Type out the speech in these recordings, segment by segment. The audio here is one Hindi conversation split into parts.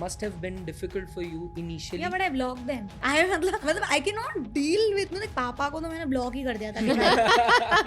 must have been difficult for you initially. Yeah, but I blocked them. मतलब I cannot deal with, मतलब पापा को तो मैंने ब्लॉक ही कर दिया था कि भाई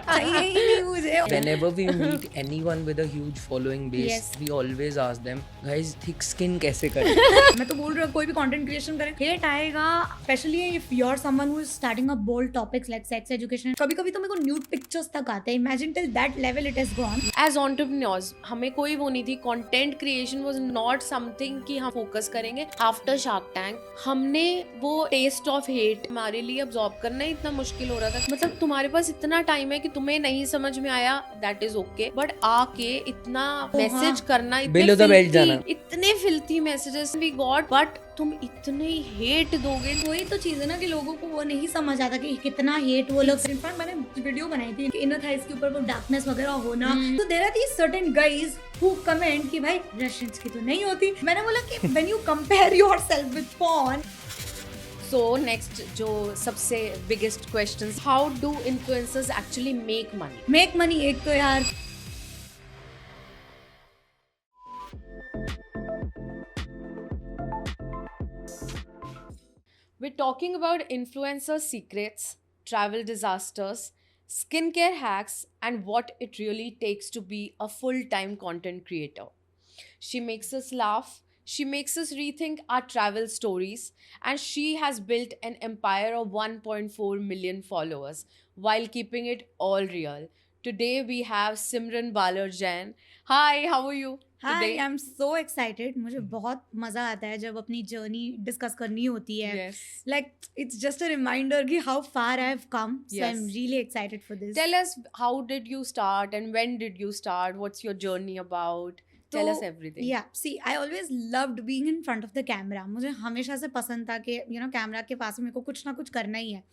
चाहिए ही नहीं मुझे. Whenever we meet anyone with a huge following base, Yes. we always ask them, guys, thick skin कैसे करें? मैं तो बोल रही हूँ कोई भी कंटेंट क्रिएशन करे हेट आएगा, specially if you are someone who is starting a bold topics like sex education. कभी-कभी तो मेरे को न्यूड पिक्चर्स तक आते हैं. Imagine till that level it has gone. As entrepreneurs हमें कोई वो नहीं थी. Content creation was not something कि हम फोकस करेंगे. आफ्टर शार्क टैंक हमने वो टेस्ट ऑफ हेट हमारे लिए अब्सॉर्ब करना ही इतना मुश्किल हो रहा था. मतलब तुम्हारे पास इतना टाइम है कि तुम्हें नहीं समझ में आया, दैट इज ओके, बट आके इतना मैसेज करना, Below the belt जाना. इतने filthy messages we got, but तुम इतने हेट दोगे. वही तो चीज है ना कि लोगों को वो नहीं समझ आता कि कितना हेट वो लोग. इनफैक्ट मैंने वीडियो बनाई थी इनर थाइज के ऊपर वो डार्कनेस वगैरह होना. तो there are these certain guys who comment कि भाई रशियंस की तो नहीं होती. मैंने बोला कि when you compare yourself with porn. So next जो सबसे biggest question, how do influencers actually make money? Make money एक तो यार We're talking about influencer secrets, travel disasters, skincare hacks, and what it really takes to be a full-time content creator. She makes us laugh, she makes us rethink our travel stories, and she has built an empire of 1.4 million followers while keeping it all real. Today we have Simran Balarjain. Hi, how are you? Hi, I am so excited. मुझे बहुत मजा आता है जब अपनी जर्नी डिस्कस करनी होती है. Yes. Like it's just a reminder कि how far I have come. So I am Yes. Really excited for this. Tell us, how did you start and when did you start? What's your journey about? Tell us everything. Yeah see I always loved being in front of the camera. मुझे हमेशा से पसंद था कि यू नो कैमरा के पास मेरे को कुछ ना कुछ करना ही है.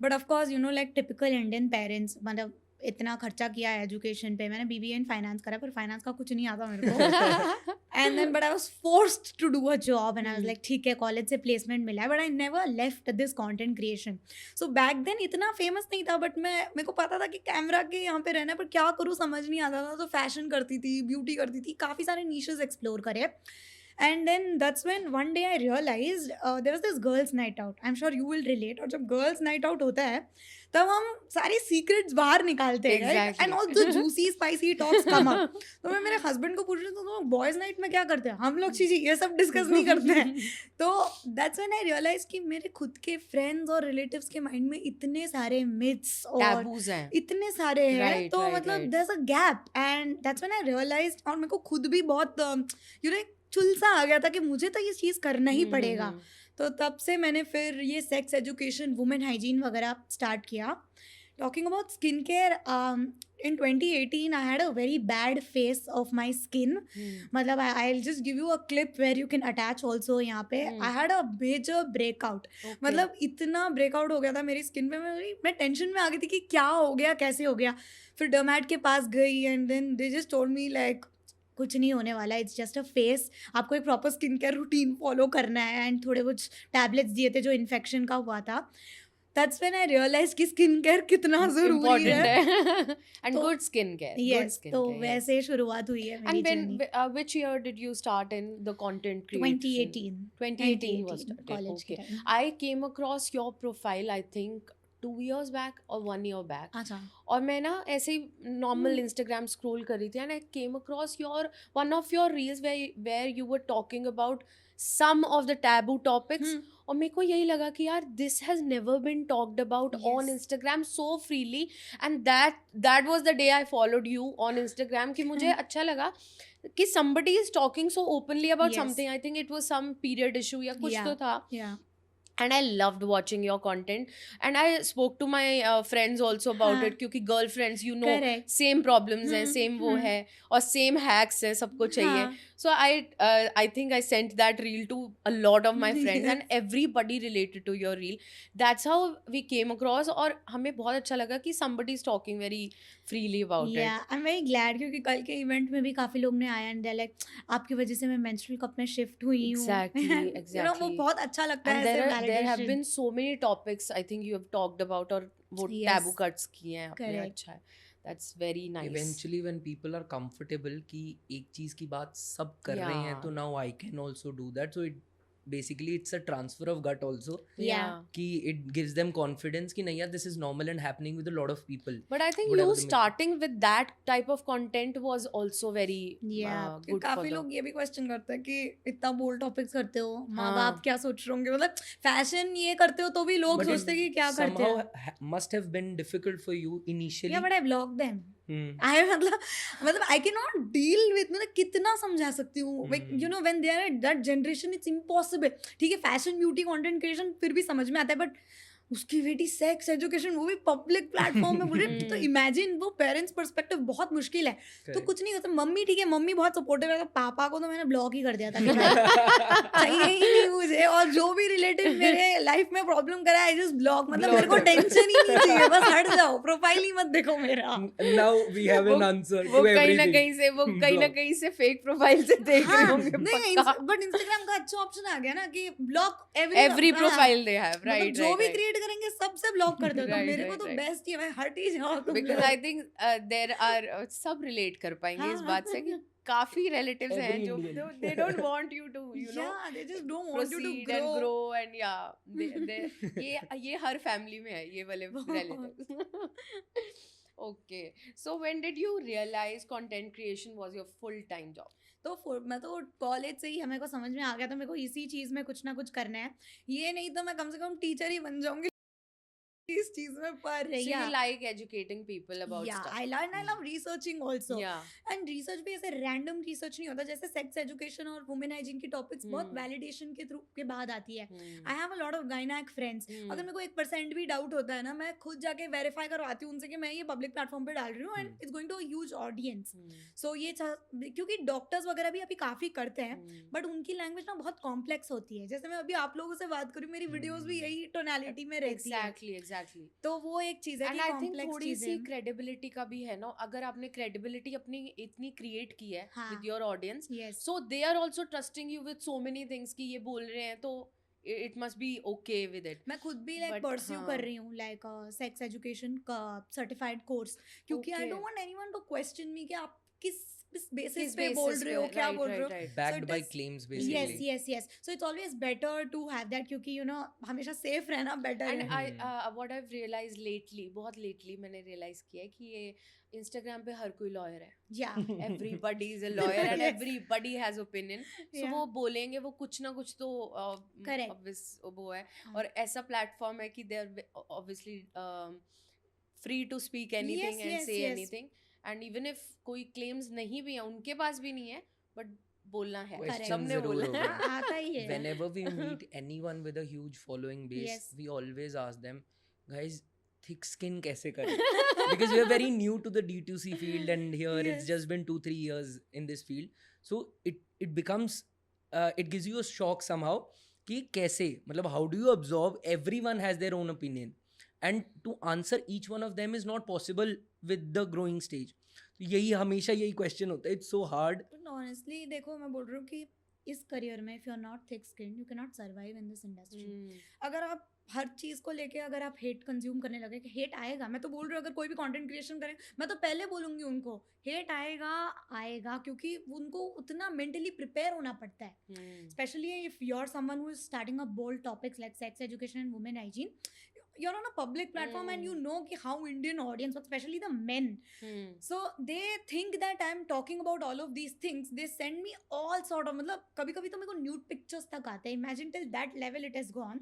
But of course you know like typical Indian parents, मतलब इतना खर्चा किया है एजुकेशन पे. मैंने बीबीए इन फाइनेंस करा, पर फाइनेंस का कुछ नहीं आता मेरे को. And then but I was forced to do a job and I was like ठीक है कॉलेज से प्लेसमेंट मिला है, but I never left this content creation. So back then इतना फेमस नहीं था, बट मेरे को पता था कि कैमरा के यहाँ पे रहना, पर क्या करूँ समझ नहीं आता था. तो फैशन करती थी, ब्यूटी करती थी, काफ़ी सारे नीशेस एक्सप्लोर करे. And then that's when one day I realized there was this girls night out. I am sure you will relate. और जब गर्ल्स नाइट आउट होता है तब हम सारी सीक्रेट्स बाहर निकालते हैं Exactly. And all the juicy spicy talks come up. तो मैं मेरे हस्बैंड को पूछ रही हूँ तो बॉयज नाइट में क्या करते हैं हम लोग? चीज़ ये सब डिस्कस नहीं करते हैं. तो दैट्स व्हेन आई रियलाइज कि मेरे खुद के फ्रेंड्स और रिलेटिव्स के माइंड में इतने सारे मिथ्स और Taboos हैं. इतने सारे हैं. Right, तो right, मतलब right. There is a gap and that's when I realized. और मेरे को खुद भी बहुत यू नो चुलसा आ गया था कि मुझे तो ये चीज़ करना ही पड़ेगा. तो तब से मैंने फिर ये सेक्स एजुकेशन, वुमेन हाइजीन वगैरह स्टार्ट किया. Talking about skincare, in 2018 I had a very bad phase of my skin. मतलब I'll just give you a clip where you can attach also यहाँ पे. I had a major breakout. Okay. मतलब इतना breakout हो गया था मेरी स्किन पे. मैं टेंशन में आ गई थी कि क्या हो गया, कैसे हो गया. फिर डर्मैट के पास गई and then they just told me like कुछ नहीं होने वाला, इट्स जस्ट अ फेस. आपको एक proper skin care routine follow करना है. एंड थोड़े कुछ टैबलेट्स दिए थे जो इन्फेक्शन का हुआ था. दैट्स व्हेन आई रियलाइज कि स्किन केयर कितना जरूरी है. And तो- good skincare. Yes, Good skincare. तो वैसे शुरुआत हुई है मेरी And when, journey. which year did you start in the content creation? 2018. 2018 was started. College के Okay. Time. I came across your profile, I think 2 years back or 1 year back. अच्छा. और मैं ना ऐसे ही नॉर्मल इंस्टाग्राम स्क्रॉल कर रही थी and I came across your one of your reels where you were talking about some of the taboo topics. और मेरे को यही लगा कि यार this has never been talked about on Yes. Instagram so freely. And that was the day I followed you on Instagram कि मुझे अच्छा लगा कि somebody is talking so openly about Yes. something. I think it was some period issue या कुछ Yeah. तो था. Yeah. And I loved watching your content and I spoke to my friends also about हाँ. it क्योंकि girlfriends you know Correct. same problems हैं, same वो है और same hacks हैं, सबको चाहिए. हाँ. So I think I sent that reel to a lot of my friends and everybody related to your reel. That's how we came across और हमें बहुत अच्छा लगा कि somebody is talking very freely about Yeah, it. I'm very glad क्योंकि कल के इवेंट में भी काफी लोग ने आया एंड लाइक आपकी वजह से मैं मेंस्ट्रुअल कप में शिफ्ट हुई हूँ. Exactly, You know, वो exactly. बहुत अच्छा लगता And है ऐसे there have validation. been so many topics I think you have talked about और वो Yes. taboo cuts किए हैं आपने. Correct. अच्छा है. that's very nice. Eventually when people are comfortable कि एक चीज की बात सब कर रहे हैं Yeah. तो now I can also do that, so it basically it's a transfer of gut also Yeah. कि it gives them confidence कि नहीं यार this is normal and happening with a lot of people. But I think Whatever you the starting with that type of content was also very Yeah, good for काफी the लोग ये भी क्वेश्चन करते हैं कि इतना बोल्ड टॉपिक्स करते हो, माँ हाँ. बाप क्या सोच रहे होंगे, मतलब फैशन ये करते हो तो भी लोग But it सोचते हैं कि क्या करते somehow हैं. must have been difficult for you initially. Yeah, but I blocked them. Hmm. I मतलब I cannot deal with, मतलब कितना समझा सकती हूँ, like you know when they are at that generation it's impossible. ठीक है, फैशन ब्यूटी कंटेंट क्रिएशन फिर भी समझ में आता है, बट उसकी बेटी सेक्स एजुकेशन वो भी पब्लिक प्लेटफॉर्म में बोले तो इमेजिन वो पेरेंट्स पर्सपेक्टिव बहुत मुश्किल है. तो Correct. कुछ नहीं होता. मम्मी ठीक है, मम्मी बहुत सपोर्टिव है, तो पापा को तो मैंने ब्लॉक ही कर दिया था कि भाई चाहिए ही नहीं मुझे, और जो भी रिलेटिव मेरे लाइफ में प्रॉब्लम करा आई जस्ट ब्लॉक. मतलब मेरे को टेंशन ही नहीं चाहिए, बस हट जाओ, प्रोफाइल ही मत देखो मेरा. Now we have वो- an answer वो to कहीं ना everything. कहीं से वो कहीं ना Block. कहीं से फेक प्रोफाइल से देख रहे होंगे नहीं, पक्का. बट इंस्टाग्राम का अच्छा ऑप्शन आ गया ना कि block every profile they have, मतलब राइट, जो भी क्रिएट करेंगे सबसे ब्लॉक कर दो. तो Right, मेरे को right, तो right. बेस्ट ही है, भाई हट ही जाओ तुम बिकॉज लोग. आई थिंक देयर आर सब रिलेट कर पाएंगे इस हाँ. बात से कि काफी रिलेटिव्स हैं Every जो Indian. They don't want you to you know Yeah, they just don't want you to proceed and grow. grow and yeah ये हर फैमिली में है ये वाले relatives. Okay, so when did you realize content creation was your full time job? तो मैं तो कॉलेज से ही हमें को समझ में आ गया था मेरे को इसी चीज में कुछ ना कुछ करना है. ये नहीं तो मैं कम से कम टीचर ही बन जाऊंगी इस चीज में. पर So you like educating people about yeah, stuff. I learn, I love researching also. Yeah. And research भी ऐसे रैंडम रिसर्च नहीं होता. जैसे सेक्स एजुकेशन और वुमेन हाइजीन की टॉपिक्स बहुत वैलिडेशन के थ्रू के बाद आती है. I have a lot of gynaec friends. अगर मेरे को 1% भी डाउट होता है ना, मैं खुद जाके वेरीफाई करवाती हूँ उनसे कि मैं ये पब्लिक प्लेटफॉर्म पे डाल रही हूँ and it's going to a huge audience. So ये क्योंकि डॉक्टर्स वगैरह भी अभी काफी करते हैं, बट उनकी लैंग्वेज ना बहुत कॉम्प्लेक्स होती है. जैसे मैं अभी आप लोगों से बात करूँ, मेरी वीडियोस भी यही टोनालिटी में रहती है. Exactly. तो वो एक चीज है एंड कि आई थिंक कॉम्प्लेक्स थोड़ी सी चीजें. क्रेडिबिलिटी का भी है ना. अगर आपने क्रेडिबिलिटी अपनी इतनी क्रिएट की है हाँ. With your audience, yes, so they are also trusting you with so many things कि ये बोल रहे हैं तो it must be okay with it. मैं खुद भी लाइक But, परस्यू हाँ. कर रही हूँ लाइक सेक्स एजुकेशन का सर्टिफाइड कोर्स, क्योंकि I Okay. Don't want anyone to question me कि आप किस बेसिस किस पे basis बोल रहे हो, पे? क्या Right, बोल रहे हो. right, right. Backed So it by is- claims yes basically. Yes yes. So it's always better to have that, क्योंकि यू नो हमेशा सेफ रहना बेटर एंड है. I what I realize lately, बहुत लेटली मैंने रियलाइज किया है कि ये इंस्टाग्राम पे हर कोई लॉयर है. या Everybody is a lawyer and Yes. everybody has opinion. So Yeah. वो बोलेंगे, वो कुछ ना कुछ तो Correct. obvious वो है. हाँ. और ऐसा प्लेटफॉर्म है कि they are obviously free to speak anything Yes, and yes, say yes. anything. And even if कोई claims नहीं भी है, उनके पास भी नहीं है, but बोलना है. Questions सबने जरूर बोलना है. होगा. आता ही है. Whenever we meet anyone with a huge following base, Yes. we always ask them, guys, thick skin कैसे करें? Because we are very new to the D2C field, and here Yes. it's just been 2-3 years in this field. So it becomes it gives you a shock somehow कि कैसे, मतलब how do you absorb? Everyone has their own opinion, and to answer each one of them is not possible with the growing stage. यही हमेशा यही क्वेश्चन होता है. It's so hard. But honestly देखो, मैं बोल रही हूँ कि इस करियर में if you're not thick skinned you cannot survive in this industry. अगर आप हर चीज को लेके अगर आप हेट कंज्यूम करने लगे, कि हेट आएगा, मैं तो बोल रही हूँ अगर कोई भी कंटेंट क्रिएशन करे, मैं तो पहले बोलूंगी उनको हेट आएगा क्योंकि उनको उतना मेंटली प्रिपेयर होना पड़ता है. Specially if you are someone who is starting a bold topics like sex education and women hygiene. You're on a public platform and you know कि how Indian audience, but especially the men, so they think that I'm talking about all of these things. They send me all sort of, मतलब कभी कभी तो मेरे को nude pictures तक आते हैं. Imagine till that level it has gone.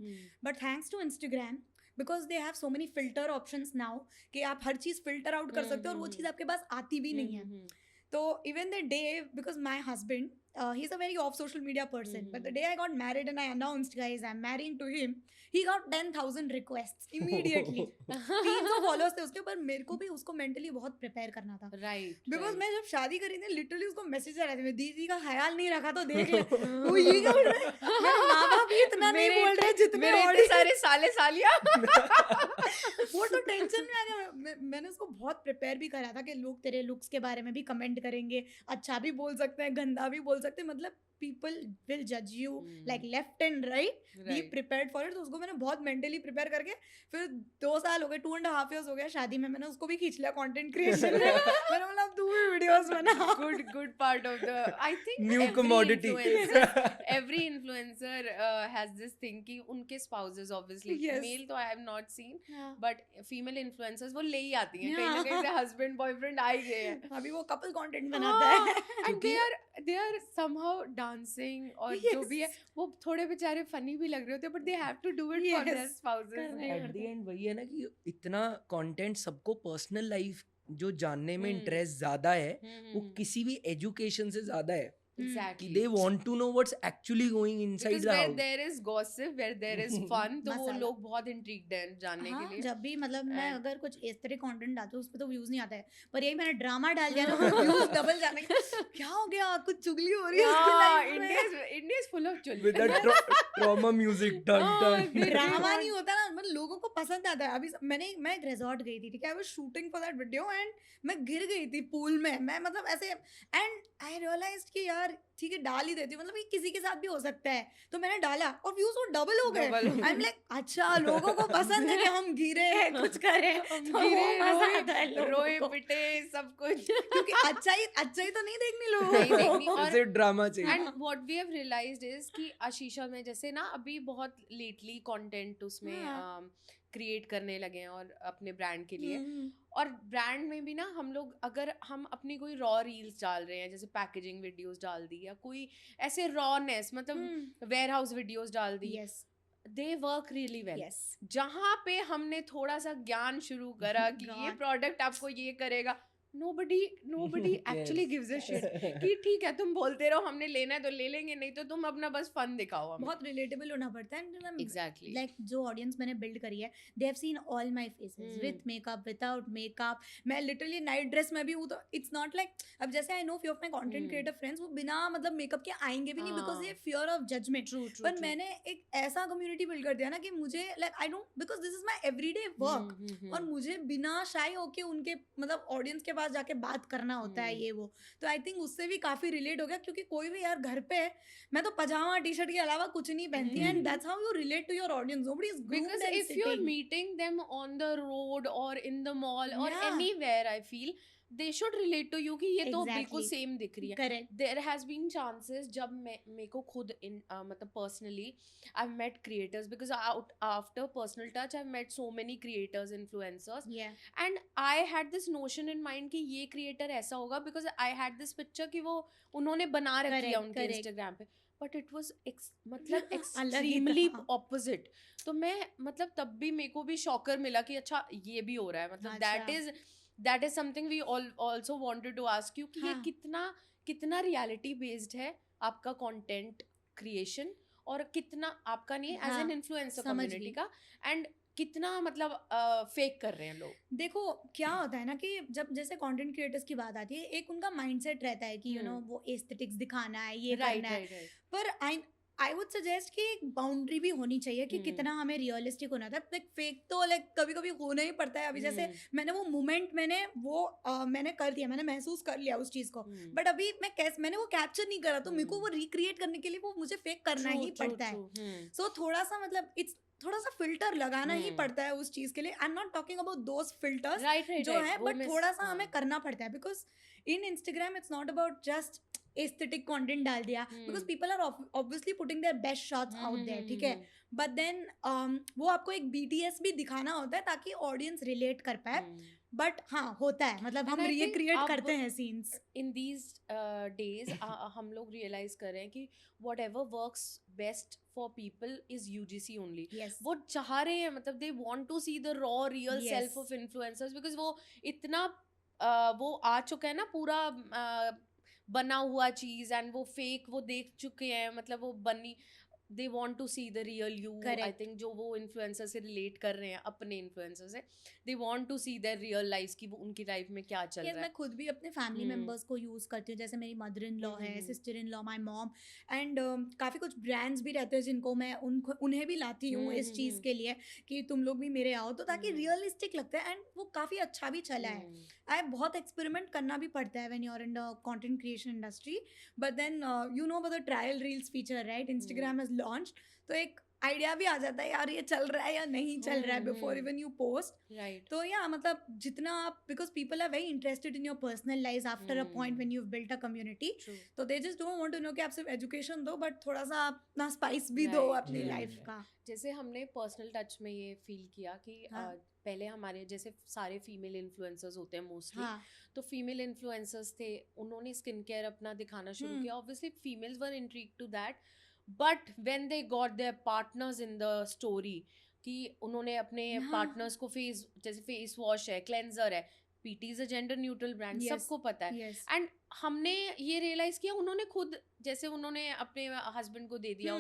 But thanks to Instagram, because they have so many filter options now कि आप हर चीज़ filter out कर सकते हो और वो चीज़ आपके पास आती भी नहीं है. तो even the day, because my husband, he's a very off social media person, but the day I got married and I announced, guys, I'm marrying to him, he got 10,000 requests immediately. 300 followers थे उसके, पर मेरे को भी उसको mentally बहुत prepare करना था. Right. बिकॉज मैं जब शादी करी थी लिटरली उसको मैसेज आ रहे थे, दीदी का ख्याल नहीं रखा तो देख ले. वो ये क्या बोल रहा है, मेरे माँ बाप ही इतना नहीं बोल रहे जितने मेरे इतने audience- सारे साले सालिया. वो तो टेंशन में आ गया. मैंने उसको बहुत प्रिपेयर भी करा था कि लोग तेरे लुक्स के बारे में भी कमेंट करेंगे, अच्छा भी बोल सकते हैं, गंदा भी बोल सकते हैं. मतलब people will judge you like left and right. Be Right. prepared for it. तो उसको मैंने बहुत mentally prepare करके फिर 2 साल हो गए, 2.5 years हो गया शादी में, मैंने उसको भी खींच लिया content creation में. मैंने बोला अब तू भी videos बना. Good part of the, I think New commodity. every influencer has this thing कि उनके spouses obviously, Yes. male तो I have not seen, हाँ. but female influencers वो ले ही आती हैं, कहीं हाँ. ना कहीं से husband boyfriend आ ही गए हैं. अभी वो couple content बनाता है. And they are somehow dancing और जो भी है वो थोड़े बेचारे funny भी लग रहे होते हैं, but they have to do it for their Yes. spouses. करना ही एट द एंड वही है ना कि इतना कंटेंट, सबको पर्सनल लाइफ जो जानने में इंटरेस्ट ज्यादा है, वो किसी भी एजुकेशन से ज्यादा है कि Exactly. They want to know what's actually going inside Because the where house. there is gossip, where there is fun, तो वो मसाला. लोग बहुत intrigued हैं जानने हाँ, के लिए. जब भी मतलब मैं And- अगर कुछ इस तरह कंटेंट डालती हूँ उस पर तो व्यूज नहीं आता है, पर यही मैंने ड्रामा डाल दिया ना व्यूज डबल जाने के. क्या हो गया, कुछ चुगली हो रही है उसकी Yeah, life में. India is full of children. With the trauma music done Oh, done. they- drama नहीं होता ना, मतलब लोगों को पसंद आता है. अभी मैं एक रिजॉर्ट गई थी, ठीक है, I was shooting for that video and मैं गिर गई थी पूल में. मैं मतलब ऐसे, एंड आई रियलाइज्ड कि यार ठीक है डाल ही देती हूँ, मतलब ये किसी के साथ भी हो सकता है. तो मैंने डाला और व्यूज वो डबल हो गए. Double हो गए. आई एम लाइक अच्छा लोगों को पसंद है कि हम गिरे हैं, कुछ करें, तो वो गिरे, मजा आता है लोगों रोए को. पिटे सब कुछ. क्योंकि अच्छा ही तो नहीं देखनी नहीं लोगों देखनी. को. और सिर्फ ड्रामा चाहिए. And what we have realized is कि आशीषा में जैसे ना अभी बहुत लेटली कंटेंट उसमें हाँ. क्रिएट करने लगे हैं और अपने ब्रांड के लिए. हम्म. और ब्रांड में भी ना हम लोग अगर हम अपनी कोई रॉ रील्स डाल रहे हैं, जैसे पैकेजिंग वीडियोस डाल दी या कोई ऐसे रॉनेस मतलब वेयर हाउस वीडियोस डाल दी, Yes. They work really well. Yes. जहाँ पे हमने थोड़ा सा ज्ञान शुरू करा कि ये God. प्रोडक्ट आपको ये करेगा, nobody actually Yes. gives a shit कि ठीक है तुम बोलते रहो, हमने लेना है तो ले लेंगे, नहीं तो तुम अपना बस फन दिखाओ हमें. बहुत रिलेटेबल होना पड़ता है. Exactly. लाइक जो ऑडियंस मैंने बिल्ड करी है, they have seen all my faces with makeup, without makeup. मैं लिटरली नाइट ड्रेस में भी हूँ, तो इट्स नॉट लाइक, अब जैसे I know few of my content creator friends वो बिना मतलब मेकअप के आएंगे भी नहीं, बिकॉज ये फियर ऑफ जजमेंट. True. पर मैंने एक ऐसा कम्युनिटी बिल्ड कर दिया ना कि मुझे like I don't, because this is my everyday work, और मुझे बिना शाई होके उनके मतलब ऑडियंस के पास जाके बात करना होता है ये वो. तो आई थिंक उससे भी काफी रिलेट हो गया, क्योंकि कोई भी यार घर पे है, मैं तो पजामा टी शर्ट के अलावा कुछ नहीं पहनती, and that's how you relate to your audience. Nobody is Because if you're meeting them on the road or in the mall or Yeah. anywhere, I feel they should relate to you कि ये तो Exactly. बिल्कुल सेम दिख रही है. Correct. There has been chances जब मेरे को खुद मतलब personally I've met creators, because after personal touch I've met so many creators, influencers, and I had this notion in mind कि ये creator ऐसा होगा, because I had this picture कि वो उन्होंने बना रखी है Correct, उनके correct. Instagram पे, but it was मतलब अलग ही extremely था. opposite. तो मैं मतलब तब भी मेरे को भी शॉकर मिला कि अच्छा ये भी हो रहा है, मतलब that is something we all also wanted to ask you कि ये हाँ. कितना रियलिटी बेस्ड है आपका कंटेंट क्रिएशन, और कितना आपका नहीं एज एन इन्फ्लुएंसर समझ कम्युनिटी गई. का, एंड कितना मतलब फेक कर रहे हैं लोग. देखो क्या होता है ना कि जब जैसे कंटेंट क्रिएटर्स की बात आती है, एक उनका माइंडसेट रहता है कि यू नो वो एस्थेटिक्स दिखाना है, ये करना है. पर आई वुड सजेस्ट कि एक बाउंड्री भी होनी चाहिए कि कितना हमें रियलिस्टिक होना था. लाइक फेक तो लाइक कभी कभी होना ही पड़ता है. अभी जैसे मैंने वो मोमेंट मैंने कर दिया, मैंने महसूस कर लिया उस चीज को, बट अभी मैंने वो कैप्चर नहीं करा, तो मेरे को वो रिक्रिएट करने के लिए वो मुझे फेक करना ही पड़ता है. सो थोड़ा सा मतलब थोड़ा सा फिल्टर लगाना ही पड़ता है उस चीज के लिए. I am not talking about those filters जो है, बट थोड़ा सा हमें करना पड़ता है, because in Instagram it's not about just aesthetic content डाल दिया, because people are obviously putting their best shots out there, ठीक है, बट देन वो आपको एक BTS भी दिखाना होता है ताकि ऑडियंस रिलेट कर पाए. बट हाँ होता है, मतलब हम रिक्रिएट करते हैं सीन्स. इन दीज डेज हम लोग रियलाइज कर रहे हैं कि whatever works best for people is UGC only. वो चाह रहे हैं, मतलब they want to see the raw real self of influencers, because वो इतना वो आ चुका है ना पूरा बना हुआ चीज, एंड वो फेक वो देख चुके हैं, मतलब वो बनी, they want to see the real you. Correct. I think जो वो influencer से relate कर रहे हैं अपने influencer से, they want to see their real lives कि वो उनकी लाइफ में क्या चल रहा है. मैं खुद भी अपने फैमिली मेंबर्स को यूज करती हूँ, जैसे मेरी मदर इन लॉ है, sister in law, my mom, and काफ़ी कुछ ब्रांड्स भी रहते हैं जिनको मैं उन्हें भी लाती हूँ इस चीज़ के लिए कि तुम लोग भी मेरे आओ, तो ताकि रियलिस्टिक लगता है, एंड वो काफ़ी अच्छा भी चला है. आई बहुत एक्सपेरिमेंट करना भी पड़ता है when you are in the content creation education industry, but then you know about the trial reels feature, right? Instagram has launched, तो एक आइडिया भी आ जाता है यार ये चल रहा है या नहीं चल रहा है before even you post. Right. तो या मतलब जितना आप, because people are very interested in your personal life after a point when you have built a community, True. तो they just don't want to know कि आप सिर्फ एजुकेशन दो बट थोड़ा सा अपना स्पाइस भी दो Right, अपनी right, लाइफ right. का. जैसे हमने पर्सनल टच में ये फील किया कि हाँ. पहले हमारे जैसे सारे फीमेल इन्फ्लुएंसर्स होते हैं मोस्टली, हाँ. तो फीमेल इन्फ्लुएंसर्स थे, उन्होंने स्किन केयर अपना दिखाना शुरू किया. Obviously females were intrigued to that, but when they got their partners in the story, कि उन्होंने अपने हाँ. पार्टनर्स को फेस, जैसे फेस वॉश है, क्लेंजर है, PT is a gender neutral brand, Yes. सबको पता है. Yes. एंड हमने ये रियलाइज किया, उन्होंने खुद, जैसे उन्होंने अपने हस्बैंड को दे दिया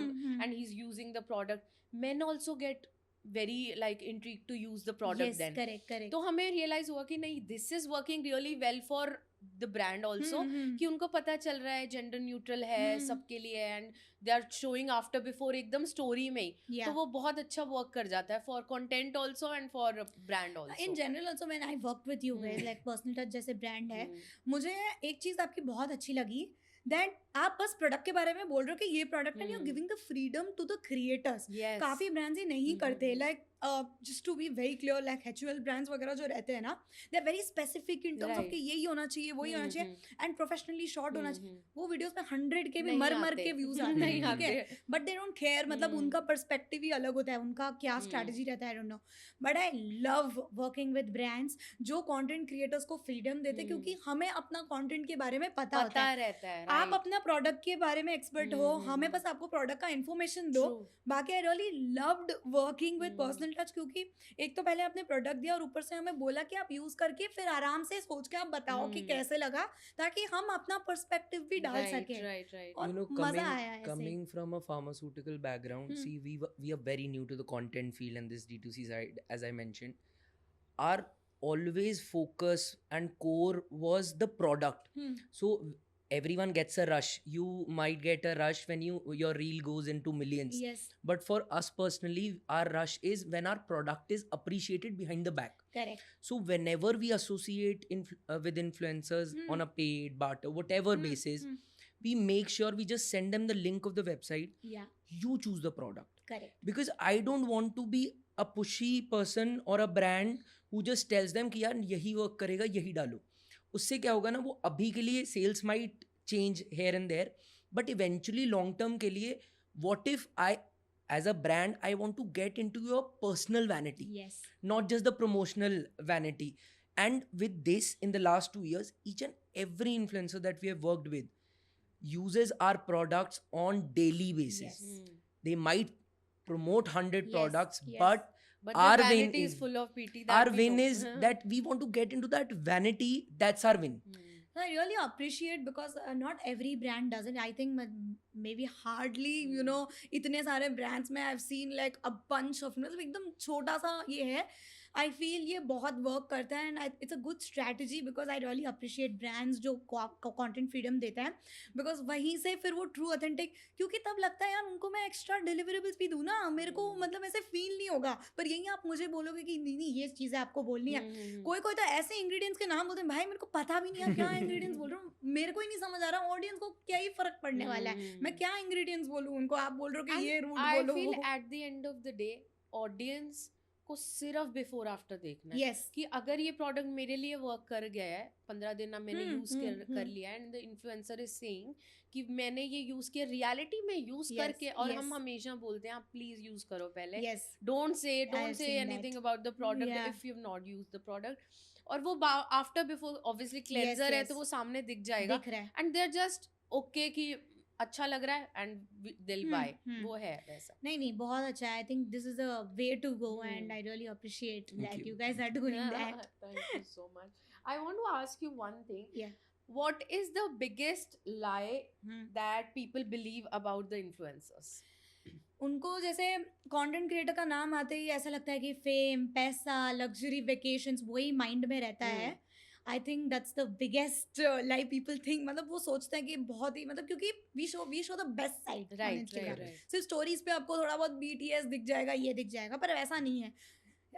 and he's using the product, men also get very like intrigued to use the product Yes, then. correct, correct. तो हमें रियलाइज हुआ कि नहीं, this is working really well for the brand also, कि उनको पता चल रहा है जेंडर न्यूट्रल है सबके लिए, and they are showing after before एकदम स्टोरी में ही. Yeah. तो वो बहुत अच्छा वर्क कर जाता है for content also and for brand also. In general also when I work with you guys, like personal touch जैसे ब्रांड है, मुझे एक चीज आपकी बहुत अच्छी लगी, दैट आप बस प्रोडक्ट के बारे में बोल रहे हो कि ये प्रोडक्ट है, you are giving the freedom to the creators. काफी ब्रांड्स ये नहीं करते, like just to be very clear, like HUL brands वगैरह जो रहते हैं ना, they are very specific in terms of कि यही होना चाहिए, वही होना चाहिए, एंड प्रोफेशनली शॉट होना चाहिए. वो वीडियोस में 100 के भी मर के व्यूज आते हैं, ठीक है, बट दे डोंट केयर. मतलब उनका पर्सपेक्टिव ही अलग होता है, उनका क्या स्ट्रैटेजी रहता है, I don't know. But I love working with brands जो कंटेंट क्रिएटर्स को फ्रीडम देते, क्योंकि हमें अपना कंटेंट के बारे में पता होता है. रहता है, आप अपना प्रोडक्ट के बारे में एक्सपर्ट हो, हमें बस आपको प्रोडक्ट का इन्फॉर्मेशन दो. बाकी I really loved working with personal touch, क्योंकि एक तो पहले आपने प्रोडक्ट दिया और ऊपर से हमें बोला कि आप यूज करके फिर आराम से सोच के आप बताओ कि कैसे लगा, ताकि हम अपना पर्सपेक्टिव भी डाल सके. और You know, मजा आया ऐसे. coming from a pharmaceutical background, see, we are very new to the content field and this D2C side, as I mentioned. Our always focus and core was the product. So everyone gets a rush. You might get a rush when your reel goes into millions. Yes, But for us personally, our rush is when our product is appreciated behind the back. correct. So whenever we associate with influencers on a paid, barter, whatever basis, we make sure we just send them the link of the website. Yeah, You choose the product. correct. Because I don't want to be a pushy person or a brand who just tells them कि यार यही वर्क करेगा, यही डालो. उससे क्या होगा ना, वो अभी के लिए sales might change here and there, but eventually long term के लिए what if I as a brand I want to get into your personal vanity, Yes, not just the promotional vanity. And with this, in the last 2 years, each and every influencer that we have worked with uses our products on daily basis. Yes. They might promote 100 Yes, products, yes. but But our the win vanity is is- full of PT. our win is that we want to get into that vanity. That's our win. I really appreciate, because not every brand does it. I think maybe hardly, you know, इतने सारे brands में I've seen like a bunch of, मतलब एकदम छोटा सा ये है. I feel ये बहुत वर्क करता है, and it's a good strategy, because I really appreciate brands जो content freedom देता है, because वहीं से फिर वो true authentic, क्योंकि तब लगता है यार उनको मैं extra deliverables भी दूँ ना, मेरे को मतलब ऐसे feel नहीं होगा. पर यही आप मुझे बोलोगे कि नहीं ये चीज़ें आपको बोलनी है. कोई तो ऐसे इंग्रेडिएंट्स के नाम बोलते हैं, भाई मेरे को पता भी नहीं है क्या इंग्रेडिएंट्स बोल रहा हूँ, मेरे को ही नहीं समझ आ रहा, ऑडियंस को क्या ही फर्क पड़ने वाला है, मैं क्या इंग्रेडिएंट्स बोलूँ उनको. आप बोल रहे हो कि ये रूट I बोलो. feel at the end of the day, audience को सिर्फ बिफोर आफ्टर देखना है. यस, कि अगर ये प्रोडक्ट मेरे लिए वर्क कर गया है, 15 दिन अब मैंने यूज कर लिया, and the influencer is saying कि मैंने ये यूज किया, रियलिटी में यूज Yes, करके, और हम yes. हमेशा बोलते हैं आप प्लीज यूज करो पहले, yes, don't say have seen anything that. About the product Yeah. If you have not used the product. और वो आफ्टर बिफोर ऑब्वियसली क्लेंजर है, yes. तो वो सामने दिख जाएगा, दिख रहा है. And they are just okay कि अच्छा लग रहा है एंड दिल बाय. वो है वैसा. नहीं बहुत अच्छा है. I think this is a way to go, and I really appreciate Thank that you. You guys are doing that. Thank you so much. I want to ask you one thing. Yeah. What is the biggest lie that people believe about the influencers? उनको जैसे कंटेंट क्रिएटर का नाम आते ही ऐसा लगता है कि फेम, पैसा, लग्जरी वेकेशंस वही माइंड में रहता है. I think that's the biggest like people think. मतलब वो सोचते हैं कि बहुत ही, मतलब क्योंकि we show the best side on Instagram. सिर्फ स्टोरीज पे आपको थोड़ा बहुत BTS दिख जाएगा, ये दिख जाएगा, पर वैसा नहीं है.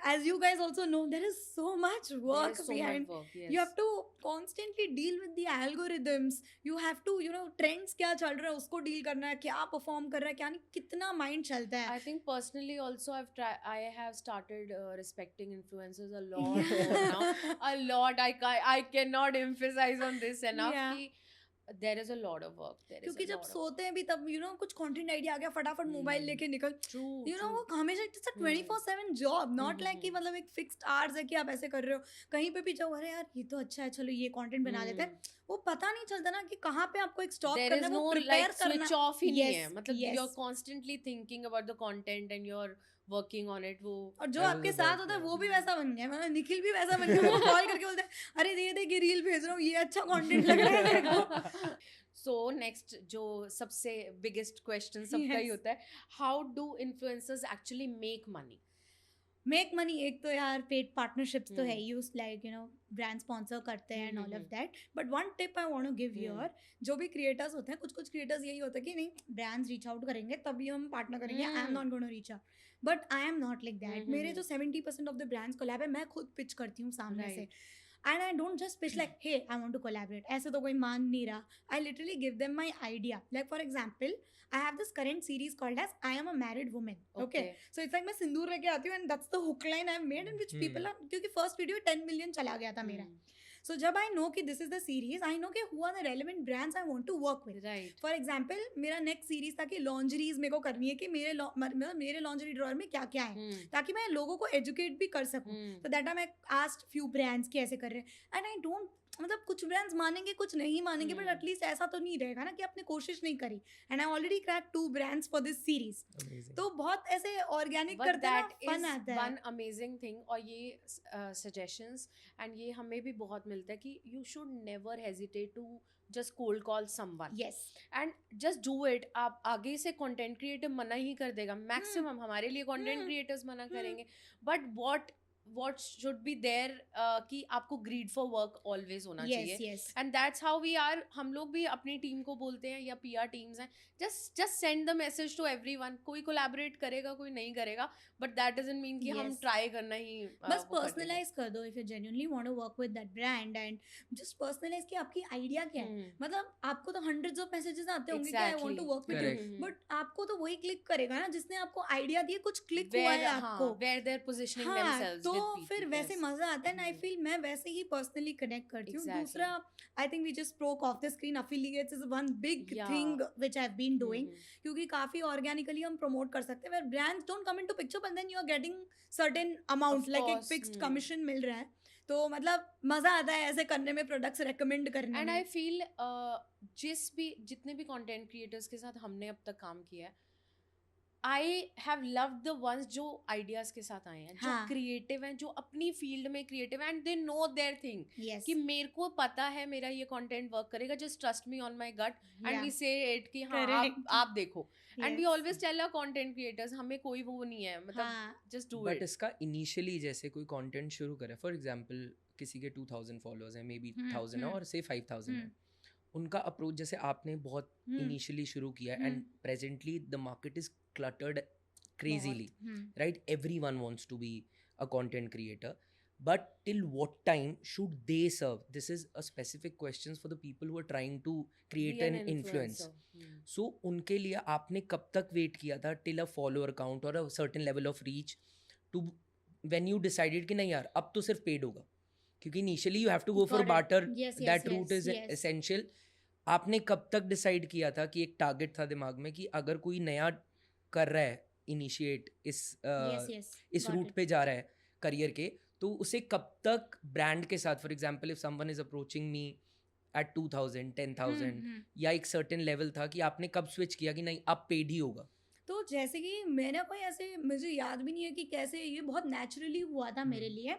as you guys also know, there is so much There work is so behind. much work, yes. You have to constantly deal with the algorithms. You have to, trends क्या चल रहा है उसको deal करना है, क्या perform कर रहा है, क्या नहीं, कितना mind चलता है. I think personally also I have started respecting influencers a lot more now. A lot. I cannot emphasize on this enough. Yeah. कि there is a lot of work. There is क्योंकि a जब lot of सोते हैं भी तब कुछ कंटेंट आइडिया आ गया, फटाफट मोबाइल Hmm. लेके निकल. true. वो हमेशा it's a 24/7 job, not like कि हम्म. मतलब एक फिक्स्ड आवर्स है कि आप ऐसे कर रहे हो. कहीं पे भी जाओ, अरे यार ये तो अच्छा है, चलो ये कंटेंट बना लेते हैं. वो पता नहीं चलता ना कि कहाँ पे आपको एक स्टॉप There करना is है, no वो प्रिपेयर like करना. switch off ही नहीं Yes, है. मतलब yes. you're constantly thinking about the content and you're working on it. वो और जो I was आपके about साथ होता है to- वो भी वैसा बन गया. मतलब निखिल भी वैसा बन गया. वो कॉल करके बोलते हैं, अरे ये देख ये रील भेज रहा हूँ, ये अच्छा कंटेंट लग रहा है मेरे को. So next जो सबसे biggest question सबका ही Yes. होता है, how do influencers actually make money? Make money, एक तो यार पेड पार्टनरशिप्स तो है Hmm. Use like brand sponsor करते हैं and all of Hmm. That. But one tip I want to give here, जो भी क्रिएटर्स होते हैं, कुछ क्रिएटर्स यही होता है कि नहीं ब्रांड्स रीच आउट करेंगे तभी हम पार्टनर करेंगे, I am not going to reach out. But I am not like that. मेरे जो 70% ऑफ द ब्रांड्स कोलैब है, मैं खुद पिच करती हूँ सामने से. Right. And I don't just pitch like hey I want to collaborate, ऐसे तो कोई मान नहीं रहा. I literally give them my idea. Like for example, I have this current series called as I am a married woman. Okay, so it's like मैं सिंदूर लेके आती हूँ and that's the hook line I have made in which people are, क्योंकि फर्स्ट वीडियो 10 मिलियन चला गया था मेरा. सो जब आई नो कि this is the series, I know कि who are the relevant brands I want to work with. Right. For example, मेरा नेक्स्ट सीरीज था कि लॉन्जरीज मेरे को करनी है, कि मेरे लॉन्जरी ड्रॉअर में क्या क्या है, Hmm. ताकि मैं लोगों को एजुकेट भी कर सकूं. Hmm. तो that I asked few brands कि ऐसे कर रहे हैं, एंड आई डोंट, मतलब कुछ ब्रांड्स मानेंगे कुछ नहीं मानेंगे, बट एटलीस्ट ऐसा तो नहीं रहेगा ना कि आपने कोशिश नहीं करी. And I already crack 2 brands for this series. Amazing. तो बहुत ऐसे ऑर्गेनिक But करते हैं ना, that फन is आता है. one amazing thing. और ये suggestions and ये हमें भी बहुत मिलता है कि you should never hesitate to just cold call someone. Yes, And just do it. आप आगे से content creator मना ही कर देगा. Maximum हमारे लिए content creators मना करेंगे. But what should be there कि आपको greed for work always होना यस, चाहिए. Yes. And that's how we are. हम लोग भी अपनी टीम को बोलते हैं या PR टीम्स हैं, just send the message to everyone. कोई collaborate करेगा, कोई नहीं करेगा, but that doesn't mean कि हम Yes. try करना ही बस वो कर देंगे. पर्सनलाइज कर दो. If you genuinely want to work with that brand, and just personalize कि आपकी आइडिया क्या है. मतलब आपको तो हंड्रेड्स ऑफ मैसेजेस आते होंगे कि I want to work with Correct. You, but आपको तो वही क्लिक करेगा ना जिसने आपको आइडिया दिया, कुछ क्लिक हुआ है आपको. where they're positioning हाँ, themselves तो with people. फिर वैसे Yes. मजा आता है. आई हम्म. फील मैं वैसे ही पर्सनली कनेक्ट करती हूँ. Exactly. दूसरा, I think we just spoke of the screen, affiliates is one big Yeah. Thing which I have been doing, Mhm. क्योंकि काफी ऑर्गेनिकली हम प्रमोट कर सकते हैं. Where brands don't come into picture, but then you are getting certain amount, Of लाइक एक course. फिक्स्ड कमीशन मिल रहा है. तो मतलब मजा आता है ऐसे करने में, प्रोडक्ट्स रेकमेंड करने एंड में. आई फील जितने भी कंटेंट क्रिएटर्स के साथ हमने अब तक काम किया है, I have loved the ones जो आइडियाज के साथ आए हैं, जो हाँ. क्रिएटिव हैं, जो अपनी फील्ड में क्रिएटिव हैं and they know their thing yes, कि मेरे को पता है मेरा ये कंटेंट वर्क करेगा, just trust me on my gut and we say it कि हाँ Correct. आप देखो. And we always tell our content creators, हमें कोई वो नहीं है, मतलब जस्ट डू बट इट. इसका इनिशियली जैसे कोई कंटेंट शुरू करे, फॉर एग्जांपल किसी के 2000 फॉलोअर्स हैं, मे बी 1000 है और से 5000 है, उनका अप्रोच जैसे आपने बहुत इनिशियली शुरू किया and presently the market is cluttered crazily, right? Everyone wants to be a content creator, but till what time should they serve? This is a specific questions for the people who are trying to create an influence. So उनके लिए आपने कब तक वेट किया था till a follower count or a certain level of reach to when you decided कि नहीं यार अब तो सिर्फ paid होगा, क्योंकि initially you have to go for Got it. barter. Yes, yes, that route yes, is yes. essential. आपने कब तक डिसाइड किया था कि एक टारगेट था दिमाग में कि अगर कोई नया कर रहा है इनिशिएट इस रूट पे जा रहा है करियर के, तो उसे कब तक ब्रांड के साथ, for example if someone is approaching me at 2000 10,000 या एक सर्टेन लेवल था कि आपने कब स्विच किया कि नहीं अब पेड ही होगा? तो जैसे कि मैंने कोई ऐसे, मुझे याद भी नहीं है कि कैसे, ये बहुत नेचुरली हुआ था मेरे लिए.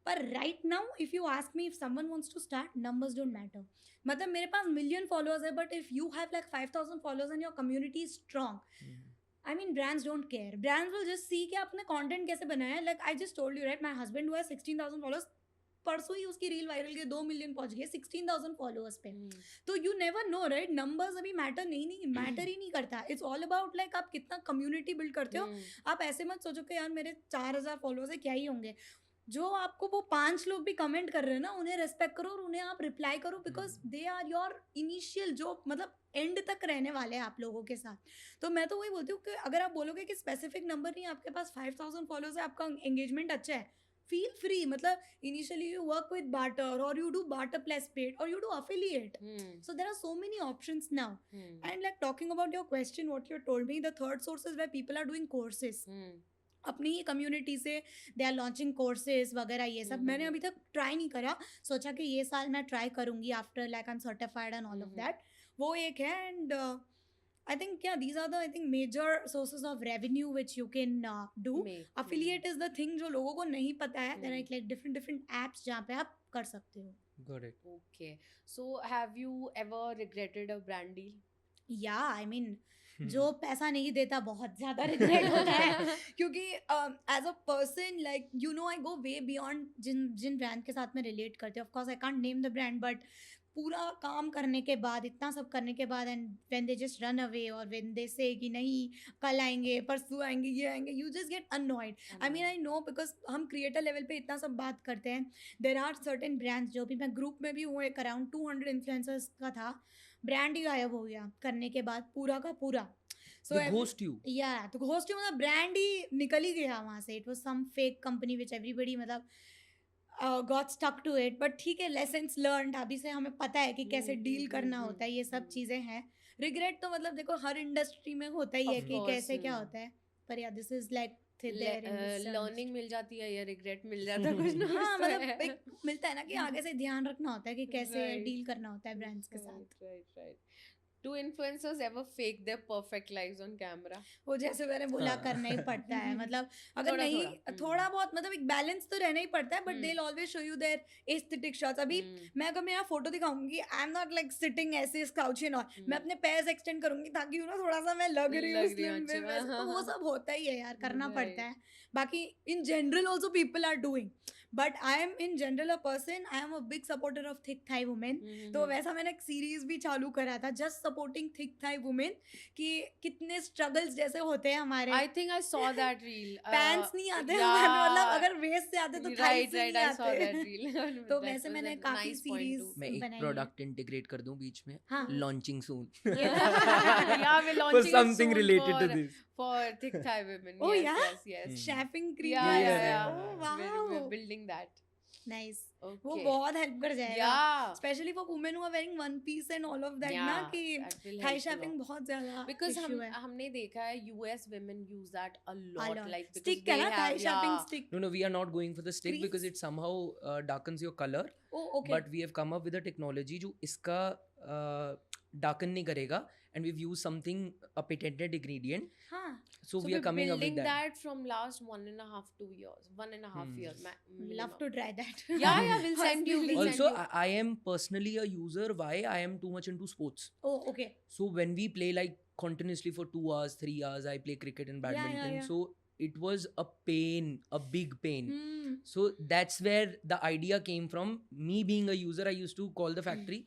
पर right now if you ask me if someone wants to start, numbers don't matter. मतलब मेरे पास मिलियन फॉलोअर्स है, but if you have like 5000 followers and your community is strong, I mean, brands don't care. Brands will just see कि आपने content कैसे बनाया है. Like I just told you, right? My husband who has 16,000 followers, परसों ही उसकी रील वायरल की 2 मिलियन पहुंच गई, 16,000 फॉलोअर्स पे। Hmm. तो you never know right, numbers अभी मैटर नहीं मैटर ही नहीं करता। इट्स ऑल अबाउट लाइक आप कितना कम्युनिटी बिल्ड करते हो। Hmm. आप ऐसे मत सोचो कि यार मेरे 4,000 फॉलोअर्स है क्या ही होंगे। जो आपको वो 5 लोग भी कमेंट कर रहे हैं ना, उन्हें रेस्पेक्ट करो और उन्हें आप रिप्लाई करो, because they are your initial जो मतलब एंड तक रहने वाले हैं आप लोगों के साथ। तो मैं तो वही बोलती हूँ कि अगर आप बोलोगे कि स्पेसिफिक नंबर नहीं, आपके पास 5,000 फॉलोअर्स है, आपका एंगेजमेंट अच्छा है, फील फ्री। मतलब initially you work with barter और you do barter plus paid और you do affiliate. Hmm. So there are so many options now. Hmm. And like talking about your question, what you told me, the third source is where people are doing courses. Hmm. अपनी ही कम्युनिटी से दे आर लॉन्चिंग कोर्सेज वगैरह ये सब। मैंने अभी तक ट्राई नहीं करा, सोचा कि ये साल मैं ट्राई करूँगी after like I am certified and all of that. वो एक है। एंड आई थिंक क्या these are the I think major sources of revenue which you can do. Make. Affiliate is the thing जो लोगों को नहीं पता है। There are Hmm. Like different apps जहाँ पे आप कर सकते हो। Got it. Okay. So have you ever regretted a brand deal? या आई मीन जो पैसा नहीं देता बहुत ज्यादा रिग्रेट होता है, क्योंकि as a person like you know I go way beyond जिन ब्रांड के साथ मैं रिलेट करती हूँ। Of course I can't name the brand, but पूरा काम करने के बाद, इतना सब करने के बाद, and when they just run away और व्हेन दे से कि नहीं कल आएंगे परसों आएंगे ये आएंगे, you just get annoyed. I mean I know because हम क्रिएटर लेवल पे इतना सब बात करते हैं। देर आर सर्टेन ब्रांड्स जो भी मैं ग्रुप में भी हूँ, एक अराउंड 200 इन्फ्लुएंसर्स का था, ब्रांड ही गायब हो गया करने के बाद पूरा का पूरा। They ghost you. या तो घोस्ट मतलब ब्रांड ही निकल ही गया वहाँ से। It was some fake company which everybody मतलब got stuck to it. But ठीक है, लेसन्स लर्नड, अभी से हमें पता है कि कैसे डील करना होता है, ये सब चीज़ें हैं। रिग्रेट तो मतलब देखो हर इंडस्ट्री में होता ही है Of कि course, कैसे क्या होता है, पर या दिस इज लाइक लर्निंग मिल जाती है या रिग्रेट मिल जाता है कुछ ना कुछ हाँ तो मतलब है। एक मिलता है ना कि आगे से ध्यान रखना होता है कि कैसे Right. डील करना होता है ब्रांड्स के साथ। Right. Do influencers ever fake their perfect lives on camera? वो जैसे मैंने बोला हाँ। करना ही पड़ता है। मतलब अगर थोड़ा- नहीं थोड़ा, थोड़ा बहुत मतलब एक बैलेंस तो रहना ही पड़ता है, but they always show you their aesthetic shots. अभी मैं अगर मेरा फोटो दिखाऊंगी, I am not like sitting ऐसे स्काउचिंग, और मैं अपने पैर एक्सटेंड करूंगी ताकि यू नो थोड़ा सा मैं लग रही हूँ लग रही हूँ slim अच्छी, वैसे। तो वो हाँ। सब होता ही है यार, करना Right. पड़ता है। बाकी in general also people are doing, but I am in general a person, I am a big supporter of thick thigh women. तो वैसा मैंने एक सीरीज भी चालू करा था, just supporting thick thigh women, कि कितने स्ट्रगल्स जैसे होते हैं हमारे। I think I saw that reel. Pants नहीं आते yeah. मतलब अगर वेस्ट से आते तो थाई Right, से right. नहीं I saw that आते। reel. तो That वैसे was मैंने a काफी nice point सीरीज too. मैं एक बनाई है। प्रोडक्ट इंटीग्रेट कर दूं बीच में, हाँ launching soon Yeah, we're for launching it something soon related to for this. for thick thigh women. Oh, yes, yeah? yes. Chafing cream Yeah, Yeah, yeah, yeah. Oh We're wow building that. Nice. Okay. वो बहुत हेल्प कर जाएगा, Yeah. Especially for women who are wearing one piece and all of that ना, Yeah, कि that will thigh help a chafing lot. बहुत ज्यादा Because इशू है। हमने देखा है US women use that a lot, like because stick they है ना, thigh have chafing stick. No, we are not going for the stick because Crease? it somehow darkens your color. Oh okay But we have come up with a technology जो इसका darken नहीं करेगा, and we've used something, a patented ingredient. हाँ So we we're are coming up building with that. from last 1.5-2 years, 1.5 year. Love to try that. Yeah, we'll send you. We'll Also, send you. I am personally a user. Why? I am too much into sports. Oh okay So when we play like continuously for 2 hours, 3 hours, I play cricket and Yeah, yeah, badminton. yeah. So it was a pain, a big pain. Hmm So that's where the idea came from. Me being a user, I used to call the factory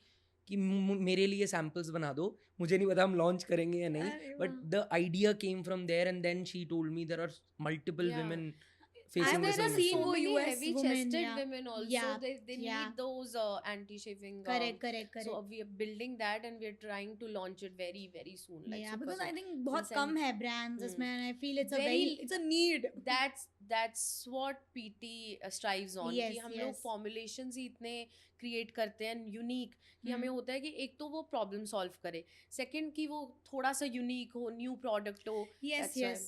कि मेरे लिए सैम्पल्स बना दो, मुझे नहीं पता हम लॉन्च करेंगे या नहीं, अरे but the idea came from there and then she told me there are multiple Yeah. women facing the I've same never seen issue. वो many US heavy women, chested yeah. women also. Yeah, They yeah. need those anti-shaving. Correct correct So correct. we are building that and we are trying to launch it very very soon. Like Yeah, super because I soon. think बहुत send- कम है brands इसमें, and I feel it's a Very- it's a need. that's what PT strives on. Yes, कि हम लोग yes. formulations ही इतने create करते हैं unique कि हमें होता है कि एक तो वो problem solve करे, second कि वो थोड़ा सा unique हो, new product हो. Yes That's why yes।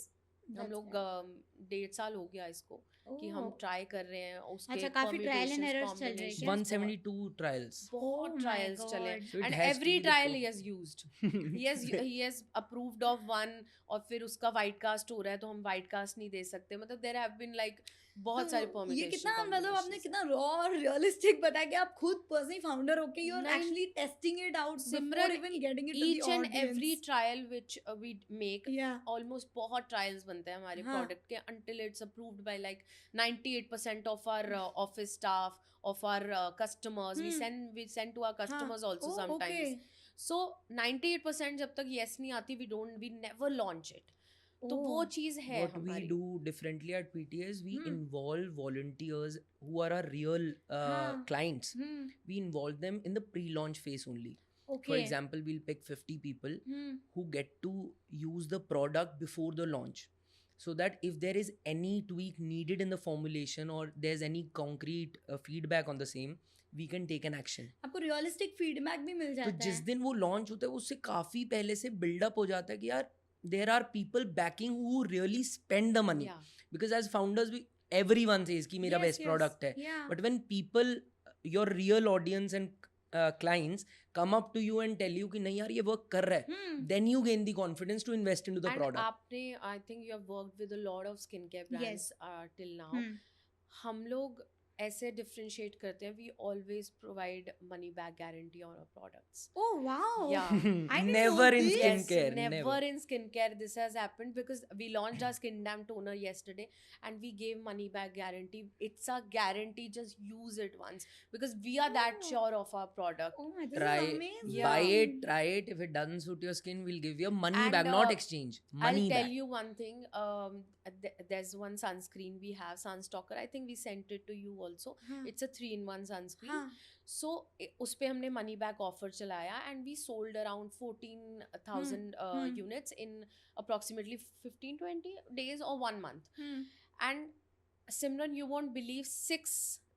हम लोग 1.5 साल हो गया इसको कि हम Oh. ट्राई कर रहे हैं उसके अच्छा, काफी trial and permutations, errors चल रहे हैं क्या? combinations, 172 trials. बहुत Oh my trials चले God. So it and has to every be the trial he perfect. has used. he has approved of one और फिर उसका वाइट कास्ट हो रहा है तो हम वाइट कास्ट नहीं दे सकते, मतलब there have been like बहुत सारे तो permutations, ये कितना मतलब आपने combinations. कितना रॉ और रियलिस्टिक बताया कि आप खुद पर्सनली फाउंडर होके you are Nine- actually testing it out before Simran, even getting it to the each and every audience. trial which we make या almost बहुत trials बनते बनते हैं हमारे हाँ. प्रोडक्ट के until it's approved by like 98% of our office staff, of our customers. We send to our customers also sometimes. Okay. So 98% जब तक yes नहीं आती, we never launch it. तो वो Oh. चीज है What we हमारी. do differently at PTA is we Hmm. involve volunteers who are our real Huh. clients. Hmm. We involve them in the pre-launch phase only. Okay. For example, we'll pick 50 people who get to use the product before the launch, so that if there is any tweak needed in the formulation or there's any concrete feedback on the same, we can take an action. आपको रियलिस्टिक फीडबैक भी मिल तो जाता जिस है. दिन वो लॉन्च होता है उससे काफी पहले से बिल्डअप हो जाता है कि यार there are people backing who really spend the money. Yeah. Because as founders everyone says कि मेरा Yes, best yes. product है. Yeah. But when people, your real audience and clients come up to you and tell you कि नहीं यार ये work कर रहा है, Hmm. then you gain the confidence to invest into the And product. आपने, I think you have worked with a lot of skincare brands till now. Hmm. हम लोग ऐसे differentiate करते हैं, we always provide money back guarantee on our products. Oh wow. Yeah. I didn't Never know in this. skincare. Never in skincare this has happened, because we launched our Skin Dam toner yesterday and we gave money back guarantee. It's a guarantee, just use it once, because we are that Oh. sure of our product. Oh my, this Try is it, amazing. Yeah. buy it, try it. If it doesn't suit your skin, we'll give you money And, back, not exchange. Money I'll tell back. you one thing. There's one sunscreen we have, Sunstalker. I think we sent it to you also. हाँ. It's a 3-in-1 sunscreen. हाँ. So उस पे हमने money back offer चलाया and we sold around 14,000 units in approximately 15-20 days or 1 month. Hmm. And Simran, you won't believe,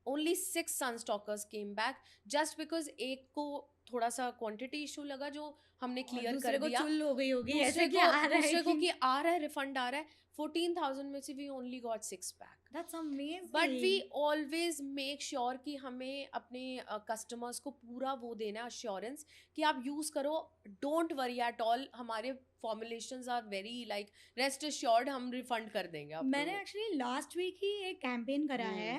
only 6 Sunstalkers came back, just because एक को थोड़ा सा क्वांटिटी इशू लगा जो हमने क्लियर कर दिया. चुल हो गई होगी दूसरे ऐसे को कि आ रहा है दूसरे को कि आ रहा है, रिफंड आ रहा है. 14,000 में से we only got 6 back. That's amazing. But we always make sure कि हमें अपने कस्टमर्स को पूरा वो देना है assurance कि आप यूज़ करो, don't worry at all. हमारे formulations are very like rest assured, हम रिफंड कर देंगे आपको. मैंने एक्चुअली लास्ट वीक ही एक कैंपेन करा है,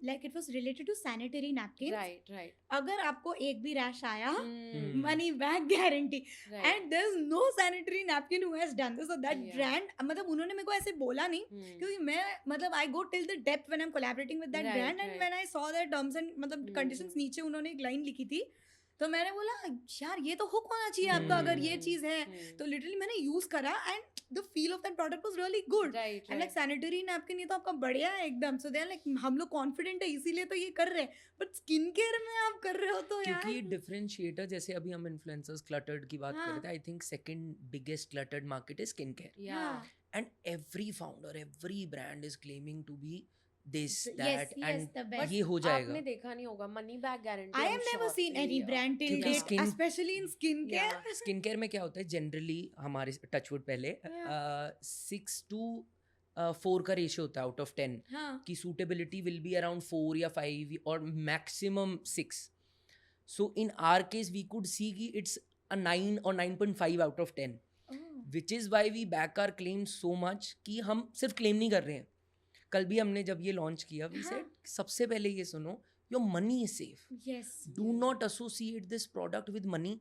like it was related to sanitary napkin. right. अगर आपको एक भी रैश आया, Hmm. Money back guarantee. Right. And there is no sanitary napkin who has done this. So that Yeah. Brand, मतलब उन्होंने मेरे को ऐसे बोला नहीं, Hmm. क्योंकि मैं मतलब I go till the depth when I am collaborating with that Right, brand, and right. When I saw that terms and मतलब कंडीशंस नीचे उन्होंने एक लाइन लिखी थी, तो मैंने बोला यार ये तो हुक होना चाहिए आपका अगर ये चीज है. Hmm. तो लिटरली मैंने यूज करा and the feel of that product was really good. Right. And like sanitary napkin ये तो आपका बढ़िया है एकदम. सो दे आर लाइक हम लोग कॉन्फिडेंट है इसीलिए तो ये कर रहे हैं, बट स्किन केयर में आप कर रहे हो तो यार. क्योंकि डिफरेंशिएटर, जैसे अभी हम इन्फ्लुएंसर्स क्लटर्ड की बात कर रहे थे, I think second biggest cluttered market is skin care. Yeah. And every founder, every brand is claiming to be this, Yes, that, yes, and the best. ये हो जाएगा. आपने देखा नहीं होगा money back guarantee. I have never seen any brand till क्योंकि date, skin- especially in skincare. Yeah. Skin care में क्या होता है जनरली, हमारे टचवुड पहले Yeah. 6 to 4 का रेशियो होता है आउट ऑफ 10 हाँ. की सूटेबिलिटी विल बी अराउंड 4 या 5 और maximum 6. So in our case we could see कि इट्स अ 9 और 9.5 out of 10, Oh. Which is why we back our claim so much कि हम सिर्फ क्लेम नहीं कर रहे हैं. कल भी हमने जब ये लॉन्च किया, वी हाँ. सेड सबसे पहले ये सुनो, your money is safe. Yes. Do not associate this product with money.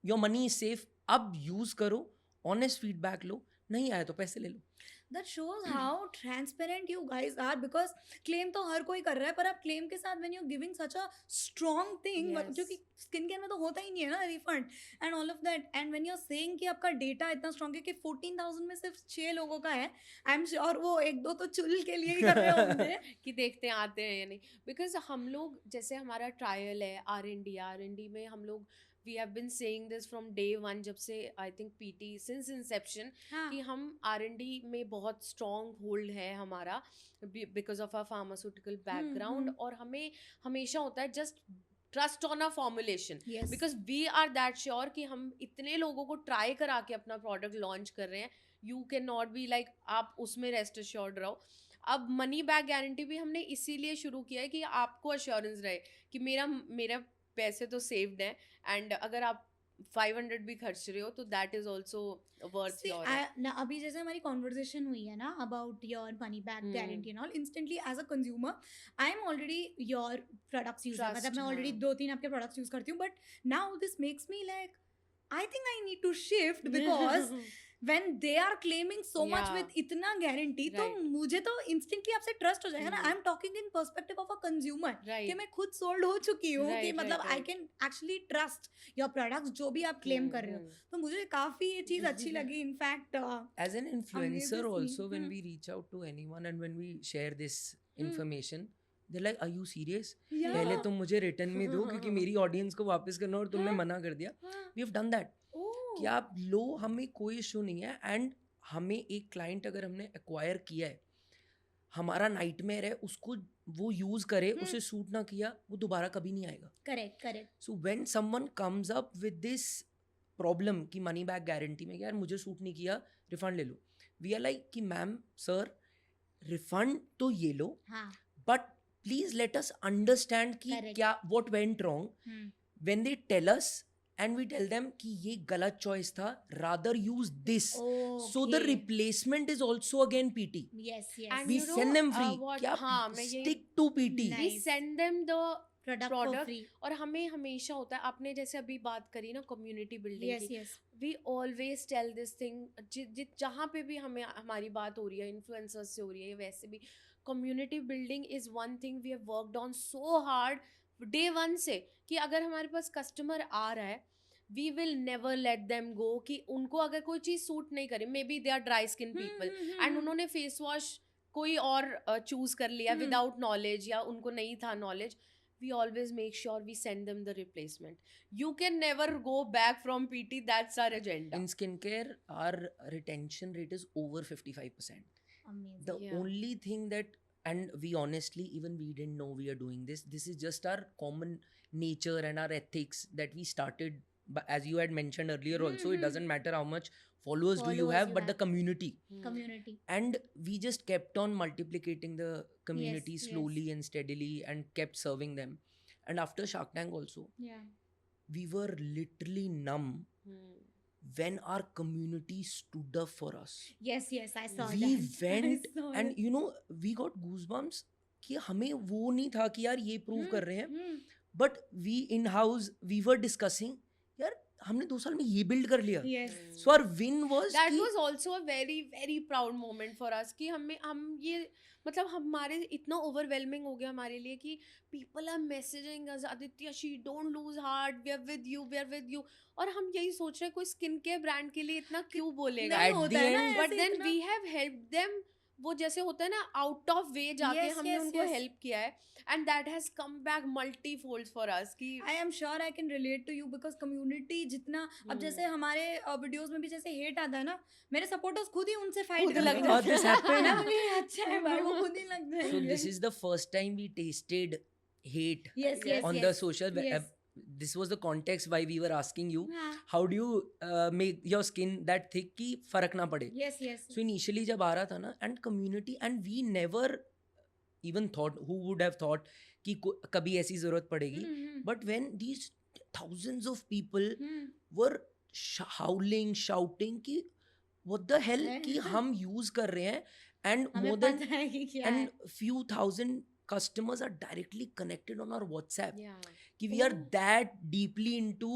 Your money is safe. अब यूज करो, ऑनेस्ट फीडबैक लो, नहीं आया तो पैसे ले लो. That shows how transparent you guys are, because claim तो हर कोई कर रहा है, पर आप claim के साथ when you're giving such a strong thing, Yes. जो कि स्किन केयर में तो होता ही नहीं है ना refund and all of that, and when you're saying कि आपका डेटा इतना स्ट्रॉन्ग है कि 14,000 में सिर्फ 6 लोगों का है, आई एम श्योर वो 1-2 तो चुल के लिए ही कर रहे होंगे. कि देखते हैं आते हैं या नहीं. बिकॉज हम लोग, जैसे हमारा ट्रायल है R&D में, हम लोग we have been saying this from day 1, जब से I think PT since inception, हाँ. कि हम R&D में बहुत स्ट्रॉन्ग होल्ड है हमारा because of our pharmaceutical background. और हमें हमेशा होता है just trust on a formulation, Yes. Because we are that sure कि हम इतने लोगों को ट्राई करा के अपना प्रोडक्ट लॉन्च कर रहे हैं. You can not be like, आप उसमें रेस्ट अश्योर्ड रहो. अब मनी बैक गारंटी भी हमने इसीलिए शुरू किया है कि आपको अश्योरेंस रहे कि मेरा पैसे तो सेव्ड हैं, एंड अगर आप 500 भी खर्च रहे हो तो that is also worth See, your. ना अभी जैसे हमारी कॉन्वर्जेशन हुई है ना about your money back guarantee and all, instantly as a consumer I am already your products user. Trust, मतलब मैं ऑलरेडी हाँ. 2-3 आपके प्रोडक्ट्स यूज करती हूँ, but now this makes me like I think I need to shift, because when they are claiming so much Yeah. with इतना guarantee, तो Right. मुझे तो instantly आपसे trust हो जाएगा ना. I'm talking in perspective of a consumer कि Right. मैं खुद sold हो चुकी हूँ कि Right, मतलब right, I right. can actually trust your products जो भी आप claim कर रहे हो. तो मुझे काफी ये चीज अच्छी लगी. In fact, As an influencer amazes me. also, when we reach out to anyone and when we share this information, they're like, are you serious? Yeah. पहले तुम मुझे रिटर्न में दो क्योंकि मेरी ऑडियंस को वापस करना और तुमने हाँ. मना कर दिया. हाँ. We have done that. Oh. कि आप लो, हमें कोई इशू नहीं है. एंड हमें एक क्लाइंट अगर हमने एक्वायर किया है, हमारा नाइटमेयर है, उसको वो यूज करे, उसे सूट ना किया, वो दोबारा कभी नहीं आएगा. Correct. So when someone comes up with this problem कि मनी बैक गारंटी में, यार मुझे सूट नहीं किया, रिफंड ले लो, वी आर लाइक कि मैम सर रिफंड तो ये लो, हाँ. But please let us understand कि Correct. क्या what went wrong. When they tell us and we tell them कि ये गलत choice था, rather use this. So the Okay. replacement is also again PT. Yes. And We you know, send them free. what- कि आप हाँ, मैं ये- stick to PT. Nice. We send them the Product for product. free. और हमें हमेशा होता है, आपने जैसे अभी बात करी ना कम्युनिटी बिल्डिंग Yes. की, Yes. We always tell this thing, जहाँ पे भी हमें हमारी बात हो रही है इन्फ्लुएंसर्स से हो रही है, वैसे भी community building is one thing we have worked on so hard day one से, कि अगर हमारे पास कस्टमर आ रहा है, we will never let them go कि उनको अगर कोई चीज़ सूट नहीं करे, maybe they are dry skin people and उन्होंने फेस वॉश कोई और चूज कर लिया विदाउट नॉलेज या उनको नहीं था knowledge, we always make sure we send them the replacement. You can never go back from PT. That's our agenda. In skincare, our retention rate is over 55%. Amazing. The Yeah. only thing that, and we honestly, even we didn't know we are doing this. This is just our common nature and our ethics that we started. But as you had mentioned earlier, also, it doesn't matter how much followers do you Followers have, you but the have. community. Community. And we just kept on multiplicating the community Yes, slowly and steadily and kept serving them. And after Shark Tank also, Yeah. we were literally numb Hmm. when our community stood up for us. Yes. I saw We that. went I saw and it. you know, we got goosebumps कि हमें वो नहीं था कि यार ये प्रूव कर रहे हैं, but we in house we were discussing, यार हमने 2 साल में ये बिल्ड कर लिया. Yes. So our win was That कि was also a very very proud moment for us कि हम ये मतलब हमारे इतना overwhelming हो गया हमारे लिए कि people are messaging us, Aditya she don't lose heart, we are with you, और हम यही सोच रहे हैं कोई स्किन केयर ब्रांड के लिए इतना क्यों बोलेगा. नहीं At होता the है ना end- बट ऐसे देन इतना. वी हैव हेल्प देम, वो जैसे होता है ना आउट ऑफ वे जाके Yes, हमने yes, उनको yes. हेल्प किया है and that has come back multi fold for us कि I am sure I can relate to you because community जितना अब जैसे हमारे वीडियोस में भी जैसे हेट आता है ना, मेरे सपोर्टर्स खुद ही उनसे फाइट खुद कर लग रहे जाते हैं. this happened. ना, ये अच्छा है भाई, वो खुद ही लग जाएंगे. So this is the first time we tasted hate yes, on the social yes. this was the context why we were asking you हाँ. how do you make your skin that thick कि फर्क ना पड़े. Yes. So initially जब आ रहा था ना, and community, and we never even thought, who would have thought कि कभी ऐसी जरूरत पड़ेगी. But when these thousands of people were howling, shouting कि what the hell कि हम use कर रहे हैं, and हमें more than पता है कि क्या है. and few thousand customers are directly connected on our WhatsApp. कि we are Oh. that deeply into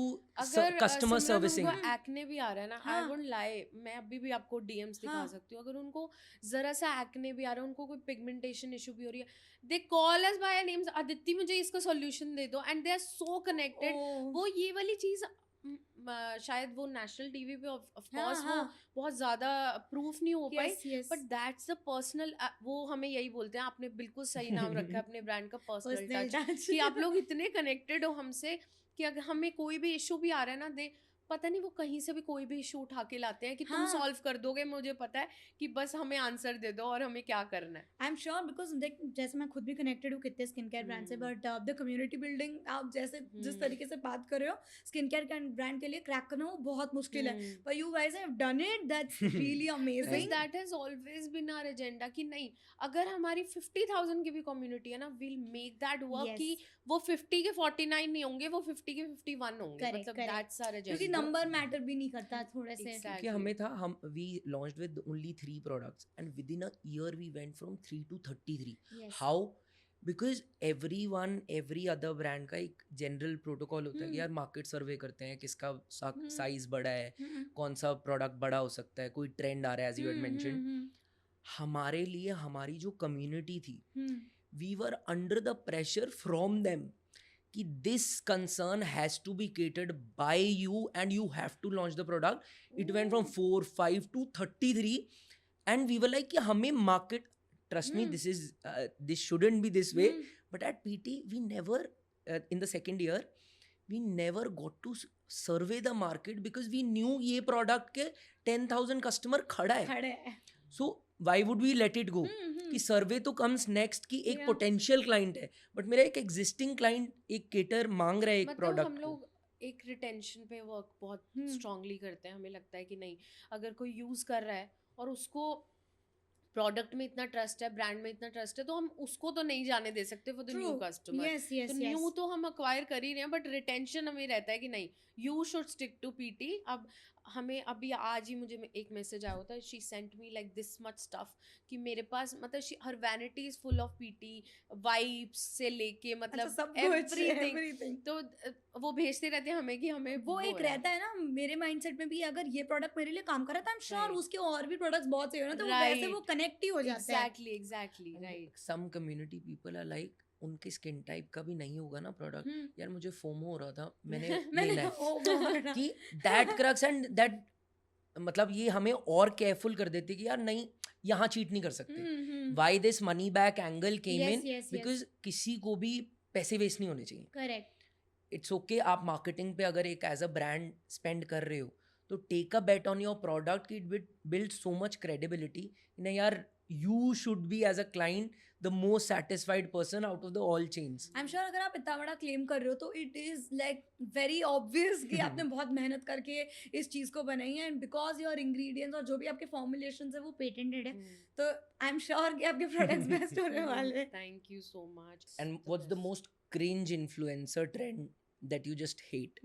अगर customer servicing. उनको एक्ने भी आ रहा है ना, आई हाँ. वोंट लाई, मैं अभी भी आपको डीएम्स दिखा हाँ. सकती हूँ, अगर उनको जरा सा एक्ने भी आ रहा है, उनको कोई पिगमेंटेशन इशू भी हो रही है, they call us by names, Aditi मुझे इसका सॉल्यूशन दे दो, and they are so connected. Oh. वो ये वाली चीज शायद वो नेशनल टीवी पे ऑफ कोर्स वो बहुत ज्यादा प्रूफ नहीं हो पाई, yes. But that's the personal, वो हमें यही बोलते हैं, आपने बिल्कुल सही नाम रखा है अपने ब्रांड का, पर्सनल Personal टच, touch. कि आप लोग इतने कनेक्टेड हो हमसे कि अगर हमें कोई भी इशू भी आ रहा है ना, दे पता नहीं वो कहीं से भी कोई भी इशू उठा के लाते हैं कि तुम हाँ. सॉल्व कर दोगे, मुझे पता है कि बस हमें आंसर दे दो और हमें क्या करना है. आई एम श्योर बिकॉज देख, जैसे मैं खुद भी कनेक्टेड हूँ कितने स्किन केयर ब्रांड से, बट द कम्युनिटी बिल्डिंग आप जैसे जिस तरीके से बात कर रहे हो स्किन केयर ब्रांड के लिए क्रैक करना वो बहुत मुश्किल है, पर you guys have done it, that's really amazing. That has always been our agenda कि नहीं, अगर हमारी 50,000 की भी कम्युनिटी है ना, will make that work Yes. कि वो 50 के 49 नहीं होंगे, वो 50 के 51 होंगे. Correct, मतलब correct. दैट्स आवर क्योंकि एजेंडा. नंबर मैटर भी नहीं करता थोड़े से. Exactly. कि हमें था, हम we launched with only 3 products and within a year we went from 3 to 33. Yes. How? Because every other brand का एक जनरल प्रोटोकॉल होता है कि यार मार्केट सर्वे करते हैं, किसका साइज बड़ा है, कौन सा प्रोडक्ट बड़ा हो सकता है, कोई ट्रेंड आ रहा है, एज यू हैड मेंशन. हमारे लिए हमारी जो कम्युनिटी थी, we were under the pressure from them कि this concern has to be catered by you and you have to launch the product. It went from 4 5 to 33 and we were like कि हमें market, trust me, this shouldn't be this way, but at PT we never in the second year we never got to survey the market because we knew ये product के 10,000 customer खड़ा है. So why would we let it go? कि सर्वे तो कम्स नेक्स्ट कि एक पोटेंशियल क्लाइंट है, बट मेरा एक एग्जिस्टिंग क्लाइंट एक केटर मांग रहा है एक प्रोडक्ट. हम लोग एक रिटेंशन पे वर्क बहुत स्ट्रांगली करते हैं. हमें लगता है कि नहीं, अगर कोई यूज कर रहा है और उसको प्रोडक्ट में इतना ट्रस्ट है, ब्रांड में इतना ट्रस्ट है, तो हम उसको तो नहीं जाने दे सकते फॉर द न्यू कस्टमर. तो न्यू तो हम अक्वायर कर ही रहे हैं, बट रिटेंशन हमें रहता है कि नहीं, you should stick to PT. अब हमें अभी आज ही मुझे एक मैसेज आया होता है, she sent me like this much stuff कि मेरे पास मतलब हर vanity is full of PT vibes से लेके मतलब एवरीथिंग. तो वो भेजते रहते हैं हमें कि हमें वो एक रहता है ना मेरे माइंडसेट में भी, अगर ये प्रोडक्ट मेरे लिए काम कर रहा था, आई एम श्योर उसके और भी प्रोडक्ट्स बहुत सही हो ना, तो वैसे वो कनेक्ट ही हो जाता है. Exactly right. Some community people are like उनके स्किन टाइप का भी नहीं होगा ना प्रोडक्ट. यार मुझे फोमो हो रहा था, मैंने लेना है कि दैट क्रक्स एंड दैट मतलब ये हमें और केयरफुल कर देते कि यार नहीं, यहाँ चीट नहीं कर सकते. Why this money back angle came in, because किसी को भी पैसे वेस्ट नहीं होने चाहिए. करेक्ट. इट्स ओके आप मार्केटिंग पे अगर एक एज अ ब्रांड स्पेंड कर रहे हो तो take a bet on your product कि it build so much credibility. नहीं यार, you should be as a client the most satisfied person out of the all chains. I'm sure अगर आप इतना बड़ा क्लेम कर रहे हो तो it is like very obvious कि आपने बहुत मेहनत करके इस चीज़ को बनाई है, and because your ingredients और जो भी आपके formulations है वो patented है, तो I'm sure कि आपके products best होने वाले हैं. Thank you so much. And what's the most cringe influencer trend that you just hate?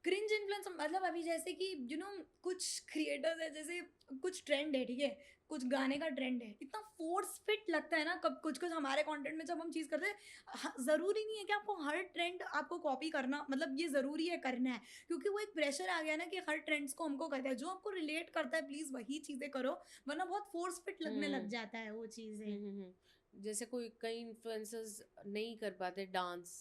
Cringe influence मतलब अभी जैसे कि यू नो कुछ क्रिएटर्स है, जैसे कुछ ट्रेंड है, ठीक है, कुछ गाने का ट्रेंड है, इतना फोर्स फिट लगता है ना कब कुछ हमारे कंटेंट में जब हम चीज़ करते हैं. ज़रूरी नहीं है कि आपको हर ट्रेंड आपको कॉपी करना, मतलब ये ज़रूरी है करना है, क्योंकि वो एक प्रेशर आ गया ना कि हर ट्रेंड्स को हमको करता है. जो आपको रिलेट करता है प्लीज़ वही चीज़ें करो, वरना बहुत फोर्स फिट लगने लग जाता है वो चीज़ें. जैसे कई इन्फ्लुएंसर्स नहीं कर पाते dance.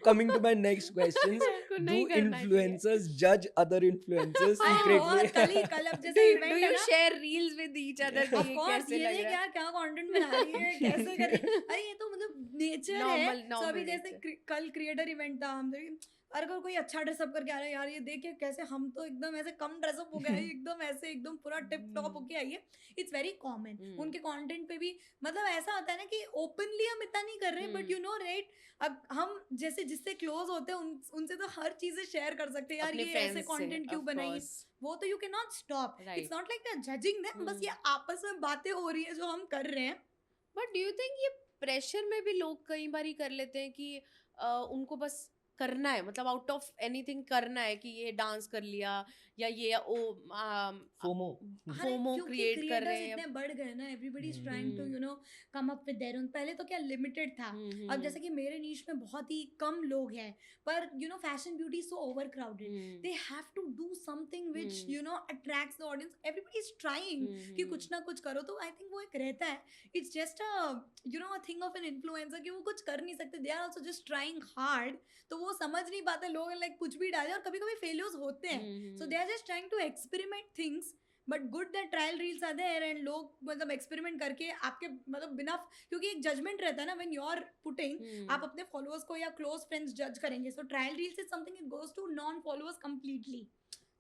Coming to my next questions, do influencers judge other influencers secretly? Do you share reels with each other? Of course, ये क्या कंटेंट बना रही है, कैसे कर रही है, अरे ये तो मतलब नेचर है. तो अभी जैसे कल क्रिएटर इवेंट था, हम अगर कोई अच्छा ड्रेसअप करके आ रहा है, यार ये देखिए कैसे हम तो एकदम ऐसे कम ड्रेसअप हो गया है, एकदम ऐसे एकदम पूरा टिप टॉप होके आई है. It's very common. उनके कंटेंट पे भी मतलब ऐसा होता है ना कि ओपनली हम इतना नहीं कर रहे, बट यू नो राइट, अब हम जैसे जिससे क्लोज होते हैं उनसे तो हर चीजें शेयर कर सकते हैं. यार ये ऐसे कंटेंट क्यों बनाई, वो तो you can not stop. It's not like we are judging them, बस ये आपस में बातें हो रही है जो हम कर रहे हैं. बट डू यू थिंक ये प्रेशर में भी लोग कई बार कर लेते हैं कि उनको बस करना है, मतलब आउट ऑफ एनीथिंग करना है कि ये डांस कर लिया या ये फोमो क्रिएट कर रहे हैं. इतने बढ़ गए ना, everybody is trying to you know come up with their own. पहले तो क्या लिमिटेड था, अब जैसे कि मेरे नीश में बहुत ही कम लोग हैं, पर you know fashion beauty is so over crowded, they have to do something which you know attracts the audience. Everybody is trying कि कुछ ना कुछ करो. तो आई थिंक वो एक रहता है, it's just a you know a thing of an influencer कि वो कुछ कर नहीं सकते, they are also just trying hard. तो वो समझ नहीं पाते लोग, लाइक कुछ भी डाले, और कभी कभी फेलियर्स होते हैं. So they are just trying to experiment things, but good that trial reels are there and लोग मतलब एक्सपेरिमेंट करके आपके मतलब बिना, क्योंकि एक जजमेंट रहता है ना व्हेन यू आर पुटिंग, आप अपने फॉलोअर्स को या क्लोज फ्रेंड्स जज करेंगे. So trial reels is something it goes to non followers completely.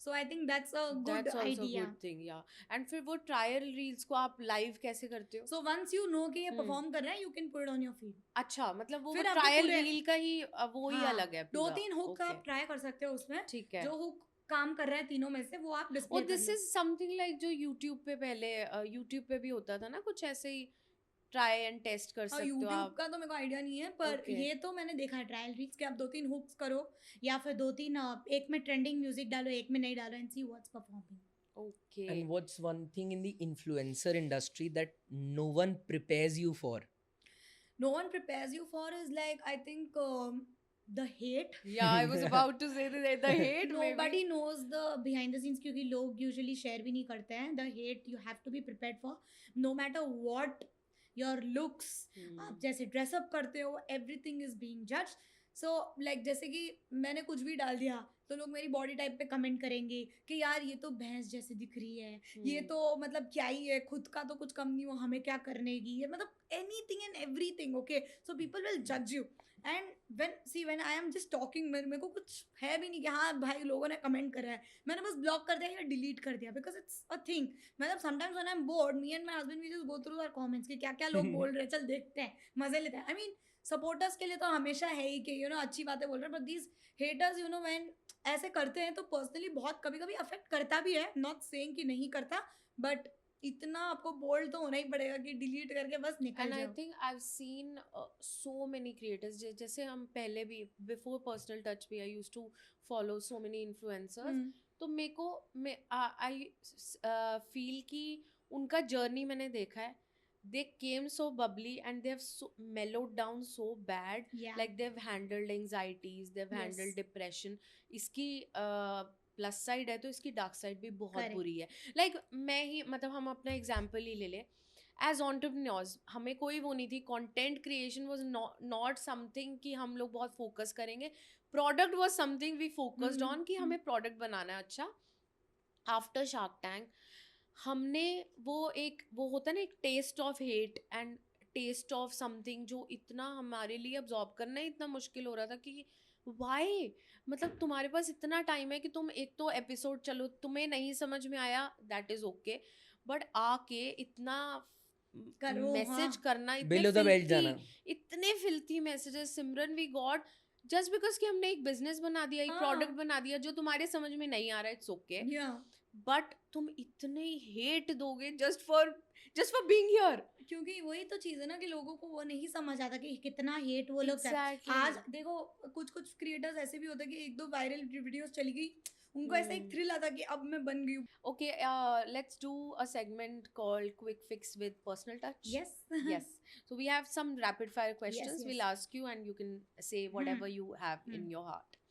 So I think that's a good idea. Good thing, yeah. And फिर वो ट्रायल रील्स को आप लाइव कैसे करते हो? So once you know कि ये परफॉर्म कर रहे हैं, you can put it on your feed. अच्छा, मतलब वो ट्रायल रील का ही वो ही अलग है. 2-3 हुक आप ट्राई कर सकते हो उसमें. ठीक है. जो हुक काम कर रहा है तीनों में से वो आप डिस्प्ले कर लो. दिस इज समथिंग लाइक जो यूट्यूब पे पहले यूट्यूब पे भी होता था ना, कुछ ऐसे ही ट्राई एंड टेस्ट कर सकते हो आप. का तो मेरे को आइडिया नहीं है, पर ये तो मैंने देखा है ट्रायल रील्स के आप 2-3 हुक्स करो या फिर 2-3 एक में ट्रेंडिंग म्यूजिक डालो, एक में नहीं डालो, and see what's performing. Okay. And what's one thing in the influencer industry that no one prepares you for? No one prepares you for is like, I think, the hate. Yeah, I was about to say the hate Nobody maybe. knows the behind the scenes क्योंकि लोग usually share भी नहीं करते हैं. The hate you have to be prepared for, no matter what your looks, आप जैसे ड्रेसअप करते हो, everything is being judged. So like जैसे कि मैंने कुछ भी डाल दिया तो लोग मेरी बॉडी टाइप पे कमेंट करेंगे कि यार ये तो भैंस जैसी दिख रही है, ये तो मतलब क्या ही है, खुद का तो कुछ कम नहीं हो, हमें क्या करने की है, मतलब anything and everything. Okay, so people will जज you. And when I am just talking, मेरे को कुछ है भी नहीं कि हाँ भाई लोगों ने कमेंट करा है, मैंने बस ब्लॉक कर दिया या डिलीट कर दिया, बिकॉज इट्स अ थिंग. मतलब sometimes when I am bored, me and my husband we just go through our comments कि क्या क्या लोग बोल रहे हैं, चल देखते हैं, मजे लेते हैं. आई मीन सपोर्टर्स के लिए तो हमेशा है ही कि अच्छी बातें बोल रहे हैं, बट दीज हेटर्स व्हेन ऐसे करते हैं तो पर्सनली बहुत कभी कभी अफेक्ट करता भी है. नॉट सेइंग कि नहीं करता, बट इतना आपको बोल्ड तो होना ही पड़ेगा कि डिलीट करके बस निकल एंड आई जाओ. Think I have seen so many creators, जैसे हम पहले भी बिफोर पर्सनल टच भी I used to follow so many influencers. तो मेरे को आई फील कि उनका जर्नी मैंने देखा है. They came so bubbly and they've mellowed down so bad. Yeah. Like they've handled anxieties, they've Yes. handled depression. इसकी प्लस साइड है तो इसकी डार्क साइड भी बहुत Correct. बुरी है. लाइक मैं ही मतलब हम अपना एग्जाम्पल ही ले लें. एज ऑन्टरप्रेन्योर्स हमें कोई वो नहीं थी. Content creation was not something कि हम लोग बहुत फोकस करेंगे. Product was something we focused on कि हमें प्रोडक्ट बनाना है अच्छा. आफ्टर शार्क टैंक हमने वो होता है ना एक test of hate and test of something जो इतना हमारे लिए अब्जॉर्ब करना ही इतना मुश्किल हो रहा था कि वाई, मतलब तुम्हारे पास इतना टाइम है कि तुम एक तो एपिसोड, चलो तुम्हें नहीं समझ में आया दैट इज ओके, बट आके इतना करो, मैसेज हाँ. करना, Below the belt जाना. इतने filthy messages Simran we got just because कि हमने एक बिजनेस बना दिया, एक हाँ. प्रोडक्ट बना दिया जो तुम्हारे समझ में नहीं आ रहा है. It's okay, Yeah. बट तुम इतने हेट दोगे जस्ट फॉर बीइंग हियर. क्योंकि वही तो चीज़ है ना कि लोगों को वो नहीं समझ आता कि कितना हेट वो लोग Exactly. आज देखो कुछ क्रिएटर्स ऐसे भी होते हैं कि एक दो वायरल वीडियोस चली गई, उनको ऐसा एक थ्रिल आता कि अब मैं बन गई हूँ. Okay, let's do a segment called Quick Fix with Personal Touch. Yes. Yes. So we have some rapid fire questions. yes. We'll ask you and you can say whatever you have in your heart.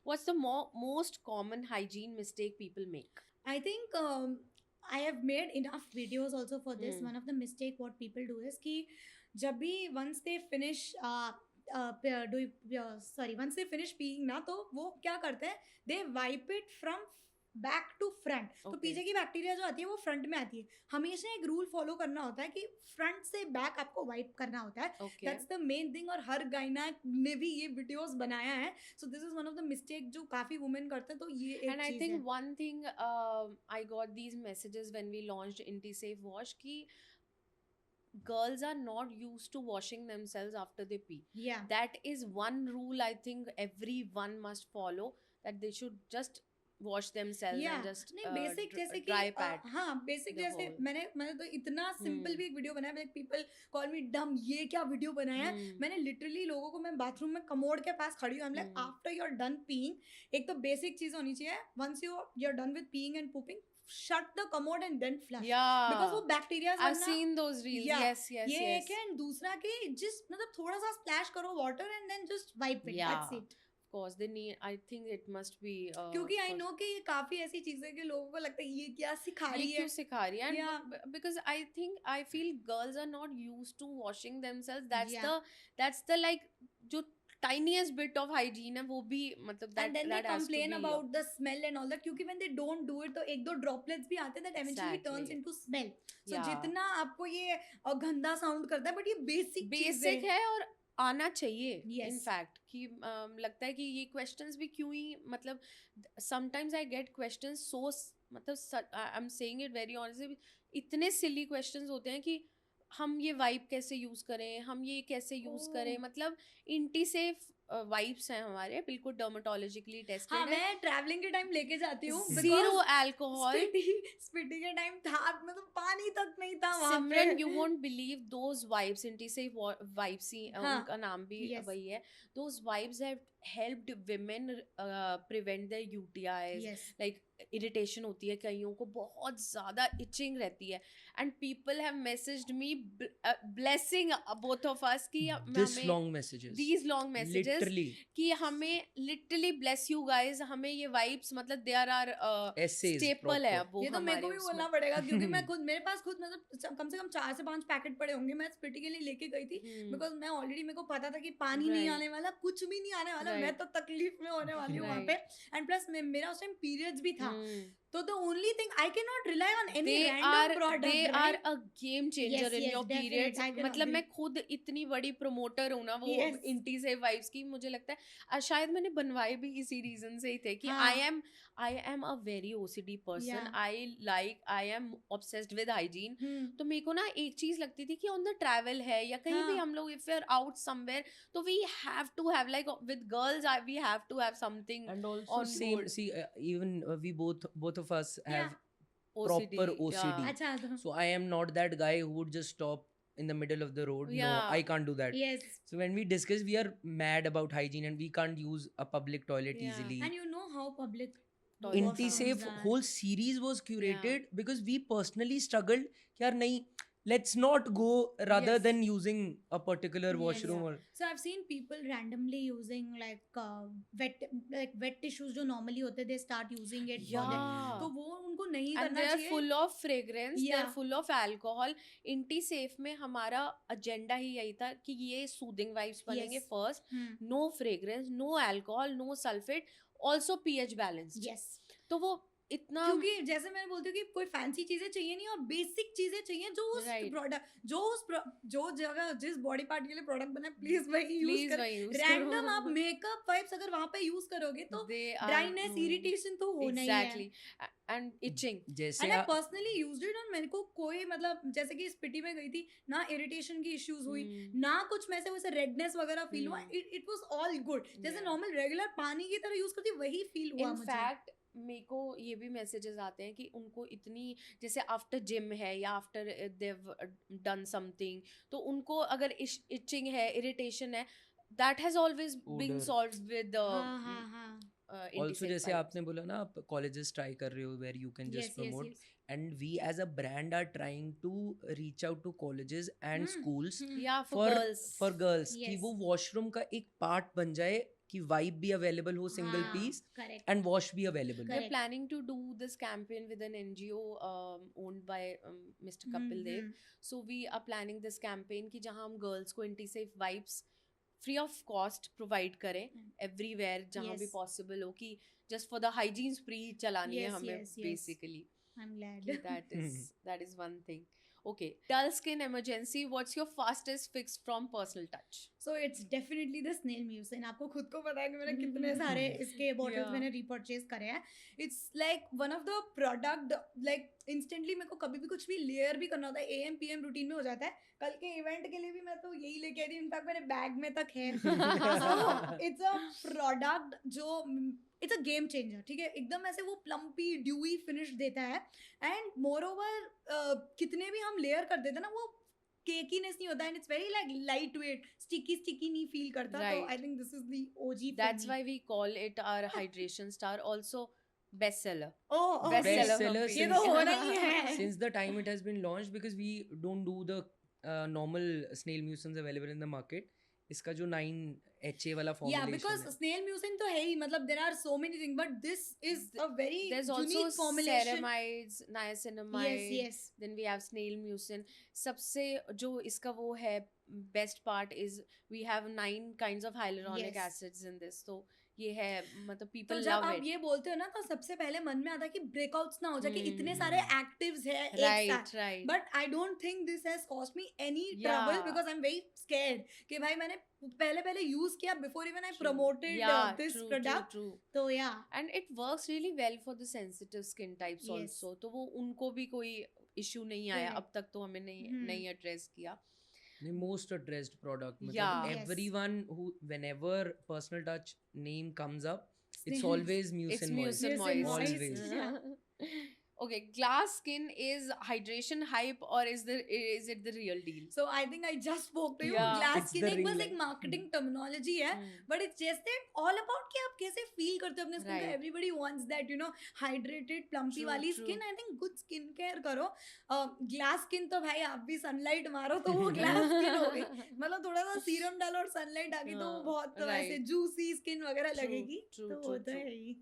What's the most common hygiene mistake people make? I think I have made enough videos also for this. One of the mistake what people do is कि जब भी once they finish once they finish peeing ना, तो वो क्या करते हैं, they wipe it from back to front. तो Okay. पीछे की बैक्टीरिया जो आती है वो फ्रंट में आती है. हमेशा एक रूल फॉलो करना होता है कि फ्रंट से बैक आपको वाइप करना होता है. Okay. That's the main thing. और हर गायना ने भी ये वीडियोस बनाया है. So this is one of the mistake जो काफी वुमेन करते हैं. तो ये एक And I चीज think है. one thing I got these messages when we launched IntiSafe Wash कि girls are not used to washing themselves after they pee. Yeah. That is one rule I think everyone must follow, that they should just wash themselves and just नहीं बेसिक जैसे कि dry pad. हाँ बेसिक the जैसे whole. मैंने तो इतना सिंपल भी एक वीडियो बनाया. लाइक पीपल कॉल मी डम, ये क्या वीडियो बनाया है. मैंने लिटरली लोगों को, मैं बाथरूम में कमोड के पास खड़ी हूँ, like after you are done peeing, एक तो बेसिक चीज होनी चाहिए, once you are done with peeing and pooping, shut the commode and then flush. Yeah. Because वो bacteria I've seen those reels. Yes. ये एक है. एंड दूसरा कि जिस मतलब थोड़ा सा स्प्लैश करो water and then just wipe it. That's it. Of course, they need. I think it must be. क्योंकि आई नो कि ये काफी ऐसी चीजें कि लोगों को लगता है ये क्या सिखा रही ये है. क्यों सिखा रही है? And Yeah. because I feel girls are not used to washing themselves. That's Yeah. the like जो tiniest bit of hygiene है वो भी मतलब that and then that they has to complain be about the smell and all that. क्योंकि when they don't do it तो एक दो droplets भी आते हैं that eventually turns Exactly. into smell. So Yeah. जितना आपको ये गंदा साउंड करता है, बट ये बेसिक है और आना चाहिए. Yes. In fact कि लगता है कि ये questions भी क्यों ही मतलब sometimes I get questions so मतलब I'm saying it very honestly, इतने silly questions होते हैं कि हम ये वाइप कैसे यूज करें, हम ये कैसे यूज करें. मतलब IntiSafe वाइप्स हैं हमारे बिल्कुल डर्मेटोलॉजिकली हाँ टेस्टेड है, मैं ट्रैवलिंग के टाइम लेके जाती हूँ जीरो अल्कोहल. स्पीटी के टाइम था मतलब पानी तक नहीं था वहाँ पे. सिमरन, you won't believe those vibes. Anti-safe vibes ही हाँ, उनका नाम भी yes. वही है. Those vibes have helped women prevent their UTIs. yes. Like irritation होती है कईयों को, बहुत ज़्यादा itching रहती है, and people have messaged me blessing both of us कि This हमें long messages. these long messages Literally. कि हमें literally bless you guys, हमें ये vibes मतलब there are Essays. staple है proper. वो ये तो मेरे को हमारे भी उसमें. बोलना पड़ेगा क्योंकि मैं खुद मेरे पास खुद मतलब कम से कम 4 से 5 पैकेट पड़े होंगे. मैं स्पीटी के लिए लेके गई थी बिकॉज मैं ऑलरेडी मेरे को पता था कि पानी नहीं Right. आने वाला, कुछ भी नहीं आने वाला, मैं Right. तो तकलीफ में होने वाली हूँ वहाँ Right. पे. एंड प्लस मेरा उस टाइम पीरियड्स भी था, तो the only thing I can not rely on any they random are product. they are a game changer Yes, in yes, your definite, periods. I can मतलब agree. मैं खुद इतनी बड़ी प्रमोटर हूँ ना वो Yes. इंटी से वाइब्स की, मुझे लगता है शायद मैंने बनवाए भी इसी रीजन से ही थे कि हाँ. I am a very OCD person. Yeah. I am obsessed with hygiene. तो मेरे को ना एक चीज लगती थी कि ऑन द ट्रैवल है या कहीं भी हाँ. हम लोग if we are out somewhere तो we have to have like with girls we have to have something And also on same. board. See, even we both of us have Yeah. OCD. proper OCD. Yeah. अच्छा तो So I am not that guy who would just stop in the middle of the road. Yeah. No, I can't do that. yes. So when we discuss, we are mad about hygiene and we can't use a public toilet Yeah. easily. And you know how public Toilets Inti are. Safe washrooms are. whole series was curated because we personally struggled. यार नहीं, let's not go rather Yes. than using a particular Yes. washroom or So I've seen people randomly using like wet tissues जो normally होते they start using it for their, Yeah. तो वो उनको नहीं And करना they are चाहिए. full of fragrance, they are Yeah. full of alcohol. Inti safe में हमारा एजेंडा ही यही था कि ये सूदिंग वाइब्स बनेंगे Yes. First, Hmm. No fragrance, no alcohol, no sulphate, also pH balanced. Yes. तो वो इतना क्योंकि जैसे मैं बोलती हूँ कि कोई फैंसी चीजें चाहिए नहीं और बेसिक चीजें चाहिए जो उस Right. प्रोडक्ट जो जगह जिस बॉडी पार्ट के लिए प्रोडक्ट बना है प्लीज वही यूज प्लीज करो. वही use रैंडम करो. आप मेकअप वाइप्स अगर वहां पे यूज करोगे तो They are- ड्राइनेस इरिटेशन तो होना ही है. exactly. And itching. जैसे and I personally used it और मेरे को कोई मतलब जैसे कि स्पिटी में गई थी ना इरिटेशन की इश्यूज हुई ना कुछ में से वैसे रेडनेस वगैरह फील हुआ. It was all good. जैसे Yeah. नॉर्मल रेगुलर पानी की तरह यूज करती वही फील हुआ इन मुझे. फैक्ट मेरे को ये भी मैसेजेस आते हैं कि उनको इतनी जैसे आफ्टर जिम है या आफ्टर देव डन समथिंग तो उनको अगर इचिंग है, इरिटेशन है, that has always been Odor. Solved with हाँ हाँ हाँ. also जैसे आपने बोला ना आप colleges try कर रहे हो where you can just Yes, yes, promote yes. and we as a brand are trying to reach out to colleges and Hmm. schools Hmm. या फॉर गर्ल्स for girls कि Yes. वो washroom का एक part बन जाए कि vibe भी available हो single हाँ, piece correct. and wash भी available. we're Correct. planning to do this campaign with an NGO owned by Mr. Kapil Dev. So we are planning this campaign कि जहाँ हम गर्ल्स को anti safe vibes free of cost provide करें एवरीवेयर जहाँ भी Yes. पॉसिबल हो कि जस्ट फॉर द हाइजीन स्प्री चलानी है Yes, हमें yes, yes. Basically. I'm glad. that is one thing. Okay, dull skin emergency, what's your fastest fix from personal touch? So it's definitely the snail mucin. आपको खुद को पता है कि मैंने कितने सारे इसके bottles Yeah. मैंने repurchase करे हैं. It's like one of the product like instantly मेरे को कभी भी कुछ भी layer भी करना होता है AM PM रूटीन में हो जाता है. कल के इवेंट के लिए भी मैं तो यही लेके आई थी. इनफैक्ट मेरे बैग में तक है. So it's a product जो इट्स अ गेम चेंजर. ठीक है, एकदम ऐसे वो प्लम्पी ड्यूई फिनिश देता है एंड मोर ओवर कितने भी हम लेयर कर देते हैं ना वो केकीनेस नहीं होता. And it's very like light weight, sticky नहीं फील करता. तो Right. I think this is the OG. That's why we call it our hydration star, also bestseller. Oh Bestseller Bestseller from ये Pink. तो हो रही है. since the time it has been launched because we don't do the normal snail mucins available in the market. इसका जो 9 HA वाला Yeah, formulation because है. snail mucin तो है ही, मतलब there are so many things, but this is a very There's also unique formulation. ceramides, niacinamide. Yes, yes. Then we have snail mucin. सबसे जो इसका वो है best part is we have 9 kinds of hyaluronic Yes. acids in this. So ये है मतलब तो people जब love आप it. ये बोलते हो ना तो सबसे पहले मन में आता है कि ब्रेकआउट्स ना हो जाए कि इतने Hmm. सारे एक्टिव्स है एक Right, साथ. right. But I don't think this has cost me any Yeah. Trouble because I am very scared कि भाई मैंने पहले यूज किया before even I True. Promoted Yeah, this true, product. true. तो या And it works really well for the sensitive skin types Yes. also. तो वो उनको भी कोई issue नहीं आया Correct. अब तक तो हमें नहीं Hmm. नहीं address किया. The most addressed product. Yeah. मतलब Yes. everyone who, whenever Personal Touch name comes up, it's Snails. always Muse It's and Muse Moist. and Muse and Moist. Moist. Always. Okay, glass skin is hydration hype or is it the real deal? So I think I just spoke to you. Yeah. Glass It's skin the एक बस real- एक marketing terminology है, but it's just that all about कि आप कैसे feel करते हो अपने skin का. Right. Everybody wants that, you know, hydrated, plumpy True, वाली true. skin. I think good skin care करो. Glass skin तो भाई आप भी sunlight मारो तो वो glass skin हो गई. मतलब थोड़ा सा सीरम डालो और sunlight आ गई तो वो हाँ, बहुत तो right. ऐसे juicy skin वगैरह True, लगेगी. true, तो true, वो तो true. है ही.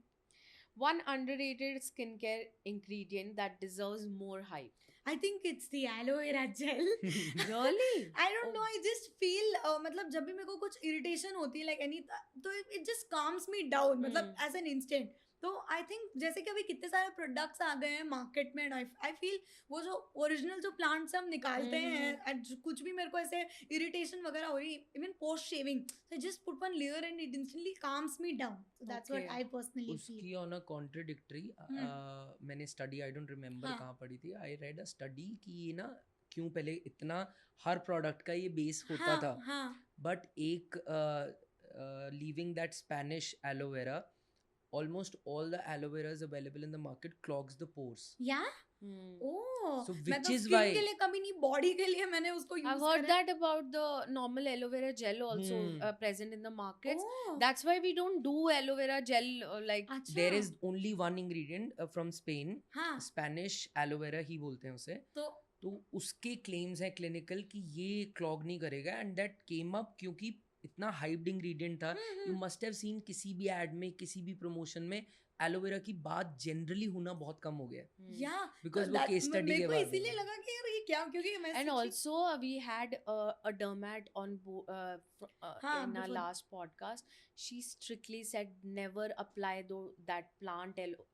One underrated skincare ingredient that deserves more hype. I think it's the aloe vera gel. Really? I don't Oh. know, I just feel मतलब जब भी मेरे को कुछ irritation होती है like any तो it just calms me down मतलब as an instant. तो आई थिंक जैसे कि अभी कितने सारे प्रोडक्ट्स आ गए हैं मार्केट में, आई फील वो जो ओरिजिनल जो प्लांट से हम निकालते हैं and कुछ भी मेरे को ऐसे इरिटेशन वगैरह हो रही even post shaving, so just put one layer and it instantly calms me down. So that's what Okay. I personally feel. उसकी ऑन अ कॉन्ट्रडिक्टरी मैंने स्टडी, आई डोंट रिमेम्बर हाँ. कहाँ पढ़ी थी, आई रेड अ स्टडी कि ये ना क्यों पहले इतना हर प्रोडक्ट का ये बेस होता था, हाँ बट एक leaving that Spanish aloe vera, almost all the aloe vera is available in the market clogs the pores. या Hmm. ओह So मैं which तो is स्किन why- के लिए कभी नहीं, बॉडी के लिए मैंने उसको use I've heard that about the normal aloe vera gel also Hmm. present in the markets. Oh, That's why we don't do aloe vera gel like. अच्छा there is only one ingredient from Spain, हाँ Spanish aloe vera ही बोलते हैं उसे, तो उसके क्लेम्स हैं क्लिनिकल कि ये क्लॉग नहीं करेगा, एंड दैट केम अप क्योंकि इतना हाइप्ड इंग्रेडिएंट था. यू मस्ट हैव सीन किसी भी एड में, किसी भी प्रमोशन में एलोवेरा की बात जनरली होना बहुत कम हो गया, Hmm. या बिकॉज वो केस स्टडी मेरे के को बाद इसीलिए लगा कि यार ये क्या, क्योंकि मैं And सच्ची- also, we had a dermat on हाँ, in our before- last podcast. She strictly said never apply that plant aloe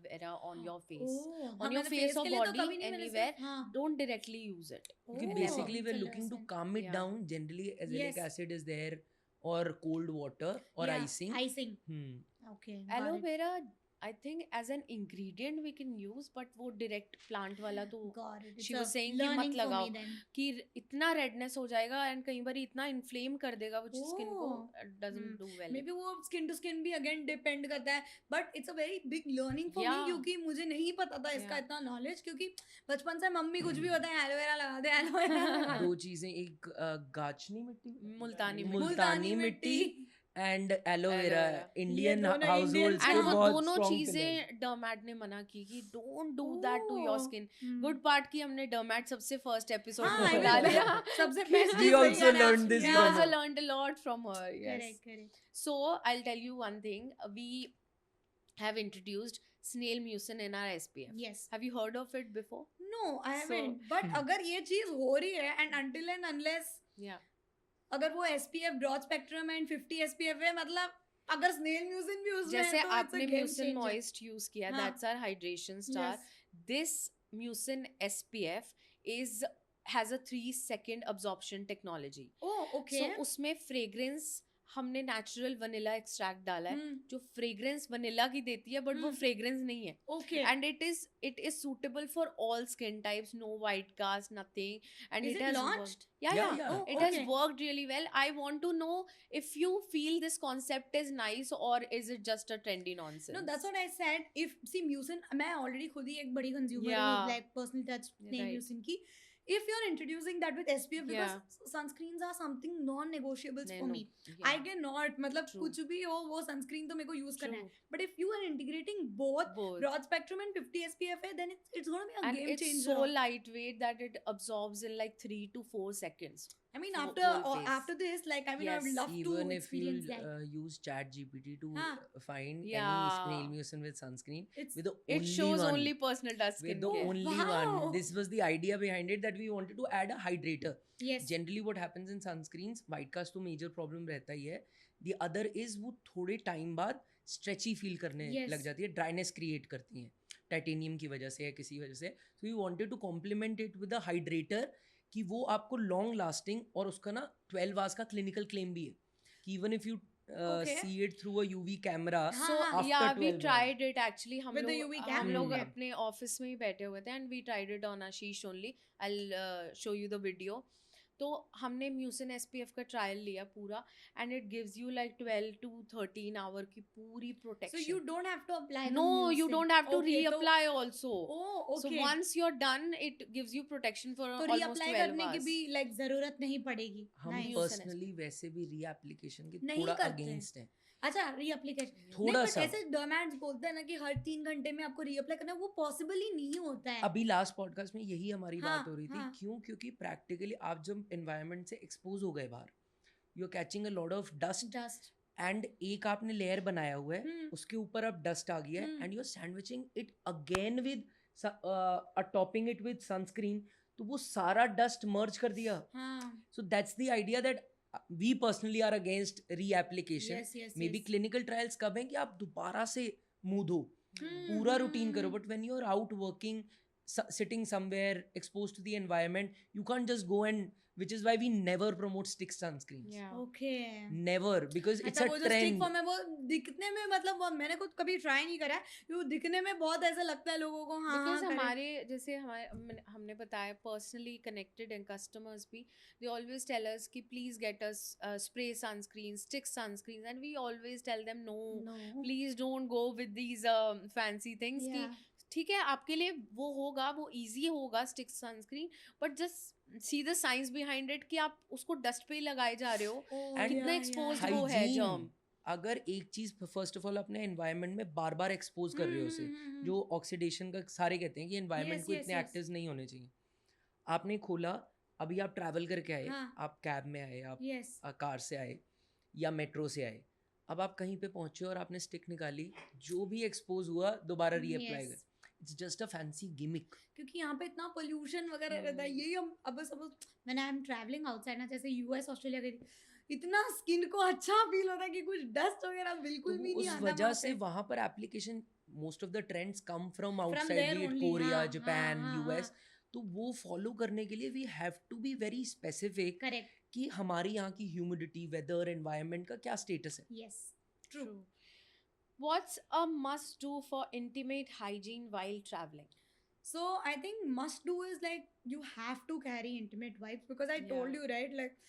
vera on your face. ओह, हाँ, on your मैंने face or के लिए तो body, कभी नहीं, मैंने anywhere. सिर्फ- हाँ Don't directly use it. क्योंकि ओह, बेसिकली वी आर चलो, लुकिंग टू ऐसा। calm it Yeah. down. Generally azelaic Yes. acid is there, or cold water, or Yeah, icing. icing okay, got Aloe it. vera, I think as an ingredient we can use, but वो direct plant वाला तो Got it. she It's was a saying कि learning मत for me लगाओ then. कि इतना redness हो जाएगा and कई बार इतना inflame कर देगा which skin को Oh. doesn't do well. Maybe वो स्किन टू स्किन भी अगेन डिपेंड करता है, but it's a very big learning for me, Yeah. क्योंकि मुझे नहीं पता था इसका Yeah. इतना नॉलेज, क्योंकि बचपन से मम्मी कुछ भी बताए एलोवेरा लगा दे एलोवेरा दो चीजें, एक गाचनी मिट्टी, मुल्तानी मिट्टी। मुल्तानी मिट्टी and aloe vera, Aloe vera. Indian दोनों हाउसहोल्ड्स Indians के And वो बहुत दोनों strong चीजें pillars. डर्मैट ने मना की कि don't do that to your Oh. Skin. Hmm. Good part की हमने डर्मैट सबसे फर्स्ट एपिसोड हाँ, में I बता will- दिया. सबसे best We also learned this We from also her. learned a lot from her. Yes. Correct correct So I'll tell you one thing. We have introduced snail mucin in our SPF. Yes Have you heard of it before? No I So- haven't, but अगर ये चीज हो रही है and until and unless Yeah. अगर वो SPF broad spectrum and 50 SPF है, मतलब अगर स्नेल म्यूसिन भी उसमें जैसे है तो आपने it's a game mucin changer. moist use किया, हाँ. that's our hydration star. Yes. This mucin SPF has a 3-second absorption technology. Oh, okay. So उसमें fragrance हमने natural vanilla extract डाला है Hmm, जो fragrance vanilla की देती है, but वो Hmm. fragrance नहीं है. okay. And it is suitable for all skin types, no white cast, nothing. And Is it has launched? worked. Yeah. Yeah. Oh, It okay. has worked really well. I want to know if you feel this concept is nice or is it just a trendy nonsense? No, that's what I said. If see mucin, मैं already खुद ही एक बड़ी consumer Yeah. हूँ, like personal touch nail Right. mucin की. If you're introducing that with SPF, because sunscreens are something non-negotiables for me. I cannot, मतलब True. कुछ भी हो वो sunscreen तो मेरे को use करना है. True. But if you are integrating both Both. broad spectrum and 50 SPF है, then it's going to be a And game it's changer. so lightweight that it absorbs in like 3 to 4 seconds. I mean, whole face. after this, like I mean, I would Yes, love to Even if you experience that. use ChatGPT to हाँ. find any Yeah. snail mucin with sunscreen, It's with the It only shows one, only personal touch with the skincare. only Wow. one. This was the idea behind it, that we wanted to add a hydrator. yes. Generally what happens in sunscreens, white cast तो major problem रहता ही है. The other is वो थोड़े टाइम बाद stretchy feel करने Yes. लग जाती है, dryness create करती हैं टाइटेनियम की वजह से या किसी वजह से. So we wanted to complement it with a hydrator कि वो आपको long lasting, और उसका ना 12 hours का clinical claim भी है कि even if you Okay. see it through a UV camera, हाँ, So हाँ. yeah, after we 12 tried it actually. हम With the लोग UV हम cam? लोग Hmm. अपने ऑफिस में ही बैठे हुए थे and we tried it on Ashish only. I'll show you the video. तो हमने म्यूसिन SPF का ट्रायल लिया पूरा, and it gives you like 12 to 13 hour की पूरी So protection. you don't have to apply the No, you mucin. don't have to Okay, तो- reapply also. Oh, So okay. once you're done, it gives you protection for तो almost reapply 12 करने की hours. भी like जरूरत नहीं पड़ेगी. हम Nice. पर्सनली वैसे भी रीएप्लीकेशन के नहीं थोड़ा करते हैं। अगेंस्ट हैं. अच्छा रीअप्लीकेशन थोड़ा सा. ऐसे डोमैट्स बोलते हैं ना कि हर 3 घंटे में आपको रीअप्लाई करना है, वो पॉसिबल ही नहीं होता है. अभी लास्ट पॉडकास्ट में यही हमारी हाँ, बात हो रही थी. हाँ. क्यों? क्योंकि प्रैक्टिकली आप जब एनवायरनमेंट से एक्सपोज हो गए बाहर, you are catching a lot of dust, dust and एक आपने लेयर बनाया हुआ है, उसके ऊपर अब डस्ट आ गया है, and you are sandwiching it again with topping it with sunscreen, तो वो सारा डस्ट मर्ज कर दिया. हाँ. So that's the idea that we personally are against reapplication. Yes, yes, Maybe yes. clinical trials कब हैं कि आप दोबारा से मुंह धो, हम्म, पूरा रूटीन करो. हम्म. But when you're out working, sitting somewhere exposed to the environment, you can't just go and, which is why we never promote stick sunscreens. Yeah. Okay. Never, because it's अच्छा a वो जो स्टिक trend. फॉर्म है वो दिखने में मतलब वो मैंने खुद कभी ट्राई नहीं करा है, वो दिखने में बहुत ऐसा लगता है लोगों को. हाँ Because हाँ हमारे जैसे हमने बताया पर्सनली कनेक्टेड एंड कस्टमर्स भी, दे ऑलवेज टेल अस कि please get us spray sunscreen, stick sunscreen, and we always tell them no, please don't go with these fancy things. कि ठीक है आपके लिए वो होगा, वो इजी होगा stick sunscreen, but just see the science behind it कि आप उसको डस्ट पे ही लगाए जा रहे हो, कितना एक्सपोज्ड वो है Hygiene. जर्म. अगर एक चीज फर्स्ट ऑफ ऑल अपने एनवायरनमेंट में बार बार एक्सपोज कर रहे हो उसे, जो ऑक्सीडेशन का सारे कहते हैं कि एनवायरनमेंट Yes, को yes, इतने yes. एक्टिव्स नहीं होने चाहिए. आपने खोला, अभी आप ट्रैवल करके आए, हाँ. आप कैब में आए, आप यस कार से आए या मेट्रो से आए, अब आप कहीं पे पहुंचे और आपने स्टिक निकाली, जो भी एक्सपोज हुआ दोबारा रीअप्लाई कर. It's just a fancy gimmick. क्योंकि यहाँ पे इतना पोल्यूशन वगैरह रहता है. यही हम अब suppose when I am travelling outside ना, जैसे यूएस ऑस्ट्रेलिया गई थी, इतना स्किन को अच्छा फील होता है कि कुछ डस्ट वगैरह बिल्कुल भी नहीं उस आता वजह वहाँ से पे. वहाँ पर application, most of the trends come from there outside, be it only, Korea, हाँ, जापान, हाँ, यूएस. हाँ. तो वो फॉलो करने के लिए we have to be very specific correct. कि हमारी यहाँ की ह्यूमिडिटी, वेदर, एनवायरनमेंट का क्या स्टेटस है. Yes true. What's a must do for intimate hygiene while traveling? So I think must do is like you have to carry intimate wipes, because I told Yeah. you right, like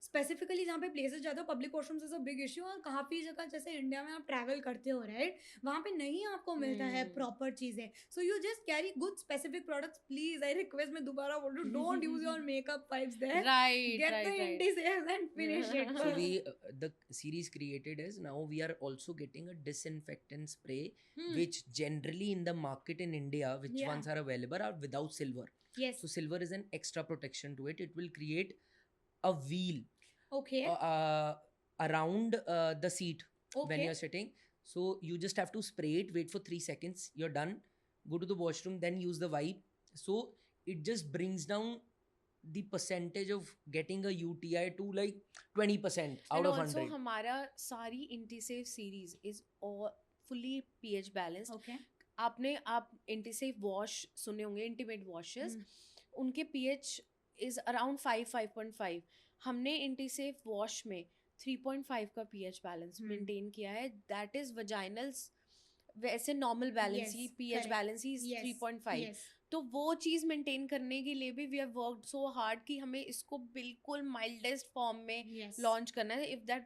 specifically जहाँ पे प्लेसेस जाते हो public washrooms is a big issue. और काफ़ी जगह जैसे इंडिया में आप ट्रैवल करते हो राइट, वहाँ पे नहीं आपको मिलता है प्रॉपर चीज़ें. So you just carry good specific products. Please I request, मैं दोबारा बोल रही हूँ, don't use your makeup wipes there. Right, Get right, the right. anti-sales and finish it. So we the series created is, now we are also getting a disinfectant spray which generally in the market in India, which Yeah. ones are available, are without silver. Yes. So silver is an extra protection to it. It will create a wheel Okay. around the seat when Okay. you're sitting. So you just have to spray it, wait for 3 seconds, you're done, go to the washroom, then use the wipe. So it just brings down the percentage of getting a UTI to like 20% out And of also 100. हमारा सारी IntiSafe series is all fully pH balanced. Okay. आप IntiSafe wash सुने होंगे, intimate washes, उनके pH is around 5.5. हमने IntiSafe wash में 3.5 का pH balance maintain किया है. That is vaginals, वैसे normal balance he, Yes, pH correct. balance he is Yes. 3.5. Yes. तो वो चीज़ मेंटेन करने के लिए भी we have worked so hard कि हमें इसको बिल्कुल माइल्डेस्ट फॉर्म में Yes. लॉन्च करना है. इफ दैट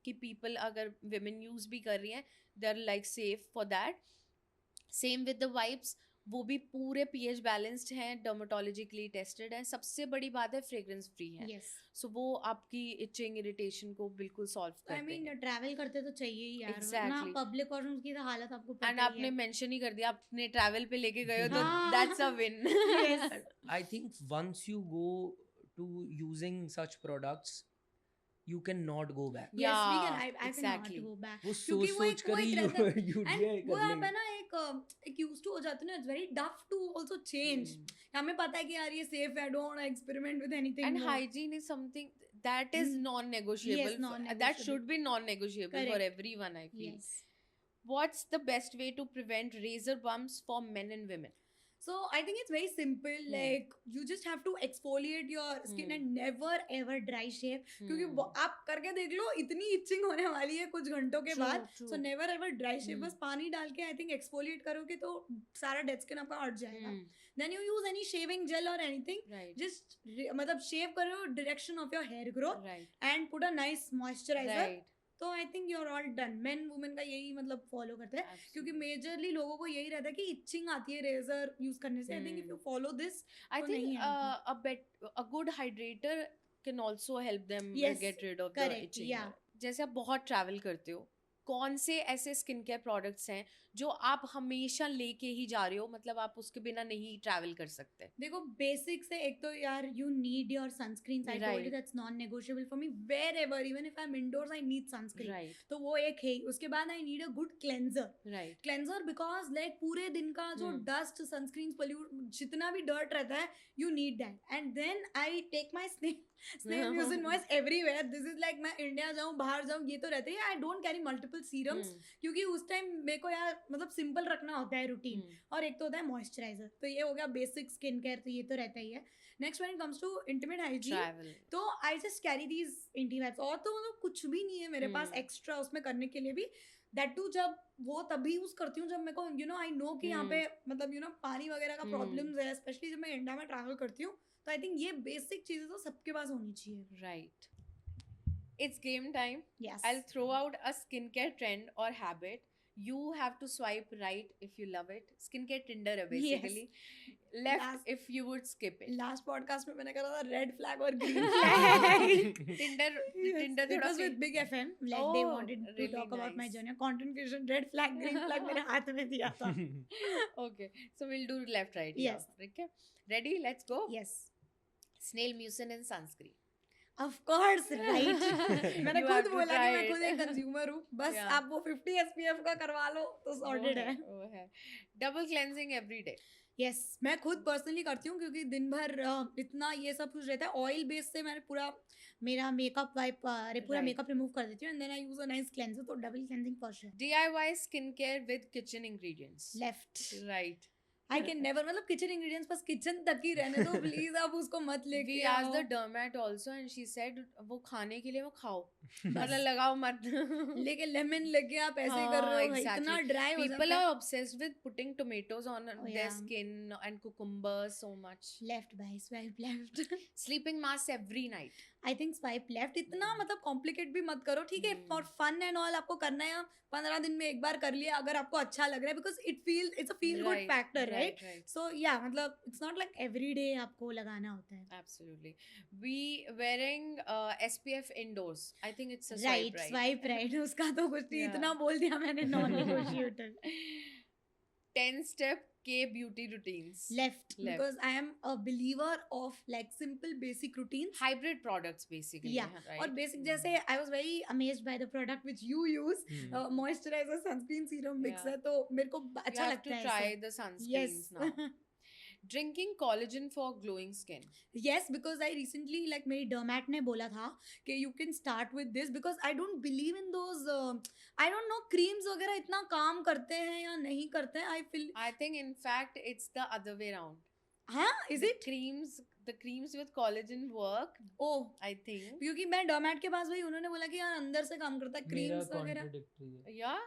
कि पीपल, अगर विमेन यूज भी कर रही हैं, they are like safe for that. Same with the wipes, वो भी पूरे pH बैलेंस्ड हैं, डर्मेटोलॉजिकली टेस्टेड हैं. सबसे बड़ी बात है फ्रेग्रेंस फ्री है. Yes. सो वो आपकी इचिंग, इरिटेशन को बिल्कुल सॉल्व आई करते मीन हैं. ट्रैवल करते तो चाहिए ही यार. Exactly. ना पब्लिक वॉशरूम्स की तो हालत आपको पता एंड ही आपने है. मेंशन ही कर दिया, आपने ट्रैवल पे लेके गए हो, तो हाँ. That's a win. Yes. I think once you go to using such products, you cannot go back. Yes, we Yeah, can. I exactly. cannot go back. वो क्योंकि सोच वो सोच एक- वो कर ही एक रहता है- UTI And वो कर आप है लेंगे. ना एक used to हो जाते हो ना, it's very tough to also change. हमें पता है कि यार ये safe है, don't wanna experiment with anything And more. hygiene is something that is non-negotiable. Yes, That non-negotiable. should be non-negotiable for Correct. everyone, I feel. Yes. What's the best way to prevent razor bumps for men and women? So I think it's very simple. Like you just have to exfoliate your skin and never ever dry shave. क्योंकि आप करके देख लो इतनी itching होने वाली है कुछ घंटों के बाद. So never ever dry shave. बस पानी डाल के I think exfoliate करोगे तो सारा dead skin आपका हट जाएगा. Then you use any shaving gel or anything. Just मतलब shave करो direction of your hair growth and put a nice moisturizer. तो I think you are all done. Men women का यही मतलब फॉलो करते हैं क्योंकि मेजरली लोगों को यही रहता है कि इचिंग आती है रेजर यूज करने से. I think if you follow this I think a good hydrator can also help them get rid of the itching. जैसे आप बहुत ट्रैवल करते हो, कौन से ऐसे स्किन केयर प्रोडक्ट्स हैं जो आप हमेशा लेके ही जा रहे हो, मतलब आप उसके बिना नहीं ट्रैवल कर सकते? देखो बेसिक से एक तो यार you need your sunscreen. I told you that's non negotiable for me. Wherever even if I am indoors I need sunscreen. तो वो एक है. उसके बाद I need a good cleanser. Cleanser because like पूरे दिन का जो डस्ट सनस्क्रीन पोल्यूट जितना भी डर्ट रहता है you need that. And then I take my snail use in moist everywhere. This is like मैं इंडिया जाऊँ बाहर जाऊँ ये तो रहता है. I don't carry multiple serums क्योंकि उस टाइम मेरे को यार मतलब सिंपल रखना होता है रूटीन. और एक तो होता है मॉइस्चराइजर. तो ये हो गया बेसिक स्किन केयर. तो ये तो रहता ही है. Next when it comes to intimate hygiene तो I just carry these inti wipes. और तो मतलब कुछ भी नहीं है मेरे पास एक्स्ट्रा उसमें करने के लिए भी. दैट टू जब वो तभी यूज करती हूँ जब मेरे को यू नो आई नो कि यहाँ पे मतलब यू नो पानी वगैरह का प्रॉब्लम्स है. स्पेशली जब मैं इंडिया में ट्रैवल करती हूँ तो आई थिंक ये बेसिक चीजें तो सबके पास होनी चाहिए. Right. It's game time. Yes. I'll throw out a skincare trend or habit. You have to swipe right if you love it. Skincare Tinder है basically. Left if you would skip it. Last podcast में मैंने कहा था red flag और green flag. Tinder it was with Big FM. Like they wanted to talk about my journey. Content creation, red flag, green flag मेरे हाथ में दिया था. Okay, so we'll do left right. Yes. Okay. Ready? Let's go. Yes. Snail mucin and sunscreen. Of course, right. मैंने खुद बोला कि मैं खुद एक कंज्यूमर हूँ. बस आप वो 50 SPF का करवा लो तो सॉर्टेड है. वो है. Double cleansing every day. Yes, मैं खुद पर्सनली करती हूँ क्योंकि दिन भर इतना ये सब कुछ रहता है. ऑयल बेस से मैंने पूरा मेरा मेकअप वाइप पूरा मेकअप रिमूव कर देती हूँ. And then I use a nice cleanser. तो double cleansing for sure. DIY skincare with kitchen ingredients. Left. Right. I can never मतलब किचन इंग्रेडिएंट्स बस किचन तक ही रहने दो प्लीज. आप उसको मत लेके We asked the dermat also and she said वो खाने के लिए वो खाओ मतलब लगाओ मत. लेके लेमन लेके आप ऐसे कर रहे हो. इतना ड्राई हो जाता है. People are obsessed with putting tomatoes on their skin and cucumbers so much. Left by swipe left. Sleeping mask every night. I think swipe left. इतना मतलब कॉम्प्लिकेट भी मत करो. ठीक है फॉर फन एंड ऑल आपको करना है. 15 दिन में एक बार कर लिया अगर आपको अच्छा लग रहा है because it's a feel good factor right. So या मतलब it's not like every day आपको लगाना होता है. Absolutely. We wearing SPF indoors. I think it's a swipe right. उसका तो कुछ नहीं. इतना बोल दिया मैंने. Non negotiable. 10-step K beauty routines. Left. Because I am a believer of like simple basic routines. Hybrid products basically. Yeah. Right? और basic जैसे I was very amazed by the product which you use. Moisturizer, sunscreen, serum mixer. तो मेरे को अच्छा लगता है. You have to try the sunscreens now. Drinking collagen for glowing skin. Yes, because I recently like मेरी dermat ने बोला था कि you can start with this because I don't believe in those I don't know creams वगैरह इतना काम करते हैं या नहीं करते हैं. I think in fact it's the other way around. हाँ, is it? The creams with collagen work. Oh, I think. क्योंकि मैं dermat के पास वही उन्होंने बोला कि यार अंदर से काम करता है creams वगैरह.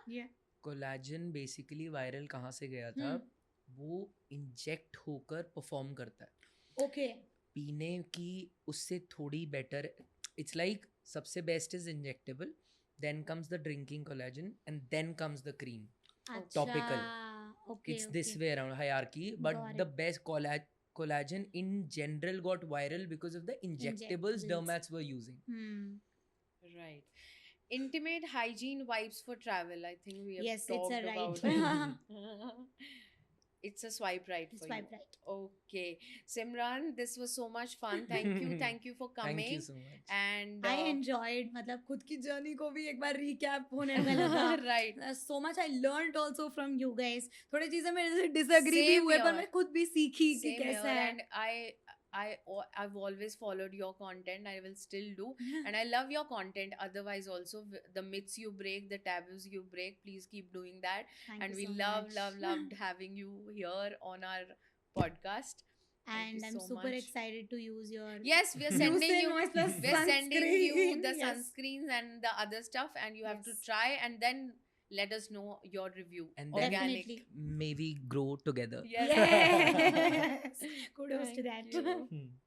Yeah. कोलेजन बेसिकली वायरल कहाँ से गया था? वो इंजेक्ट होकर परफॉर्म करता है. ओके. पीने की उससे थोड़ी बेटर. इट्स लाइक सबसे best is injectable, then comes the drinking collagen and then comes the cream topical. It's this way around hierarchy, but the best collagen in general got viral because of the injectables dermats were using. Right. Intimate hygiene wipes for travel. I think we have yes, talked it's a about right. It's a swipe right for swipe you. Right. Okay. Simran, this was so much fun. Thank you for coming. Thank you so much. And I enjoyed मतलब खुद की जर्नी को भी एक बार recap होने वाला था. Right. So much I learned also from you guys. थोड़ी चीजें मेरे से disagree भी हुए पर मैं खुद भी सीखी कि कैसा है. And I've always followed your content. I will still do. And I love your content. Otherwise also the myths you break, the taboos you break, please keep doing that. Thank and you we so loved having you here on our podcast. Thank And you I'm so super much. excited to use your Yes, we are sending Lucid you. Moisture We're sending you sunscreen. the Yes. sunscreens and the other stuff, and you have to Yes. try and then let us know your review. And then- Organic. Definitely. Maybe grow together. Yes. Yes. Kudos to Thank that. you.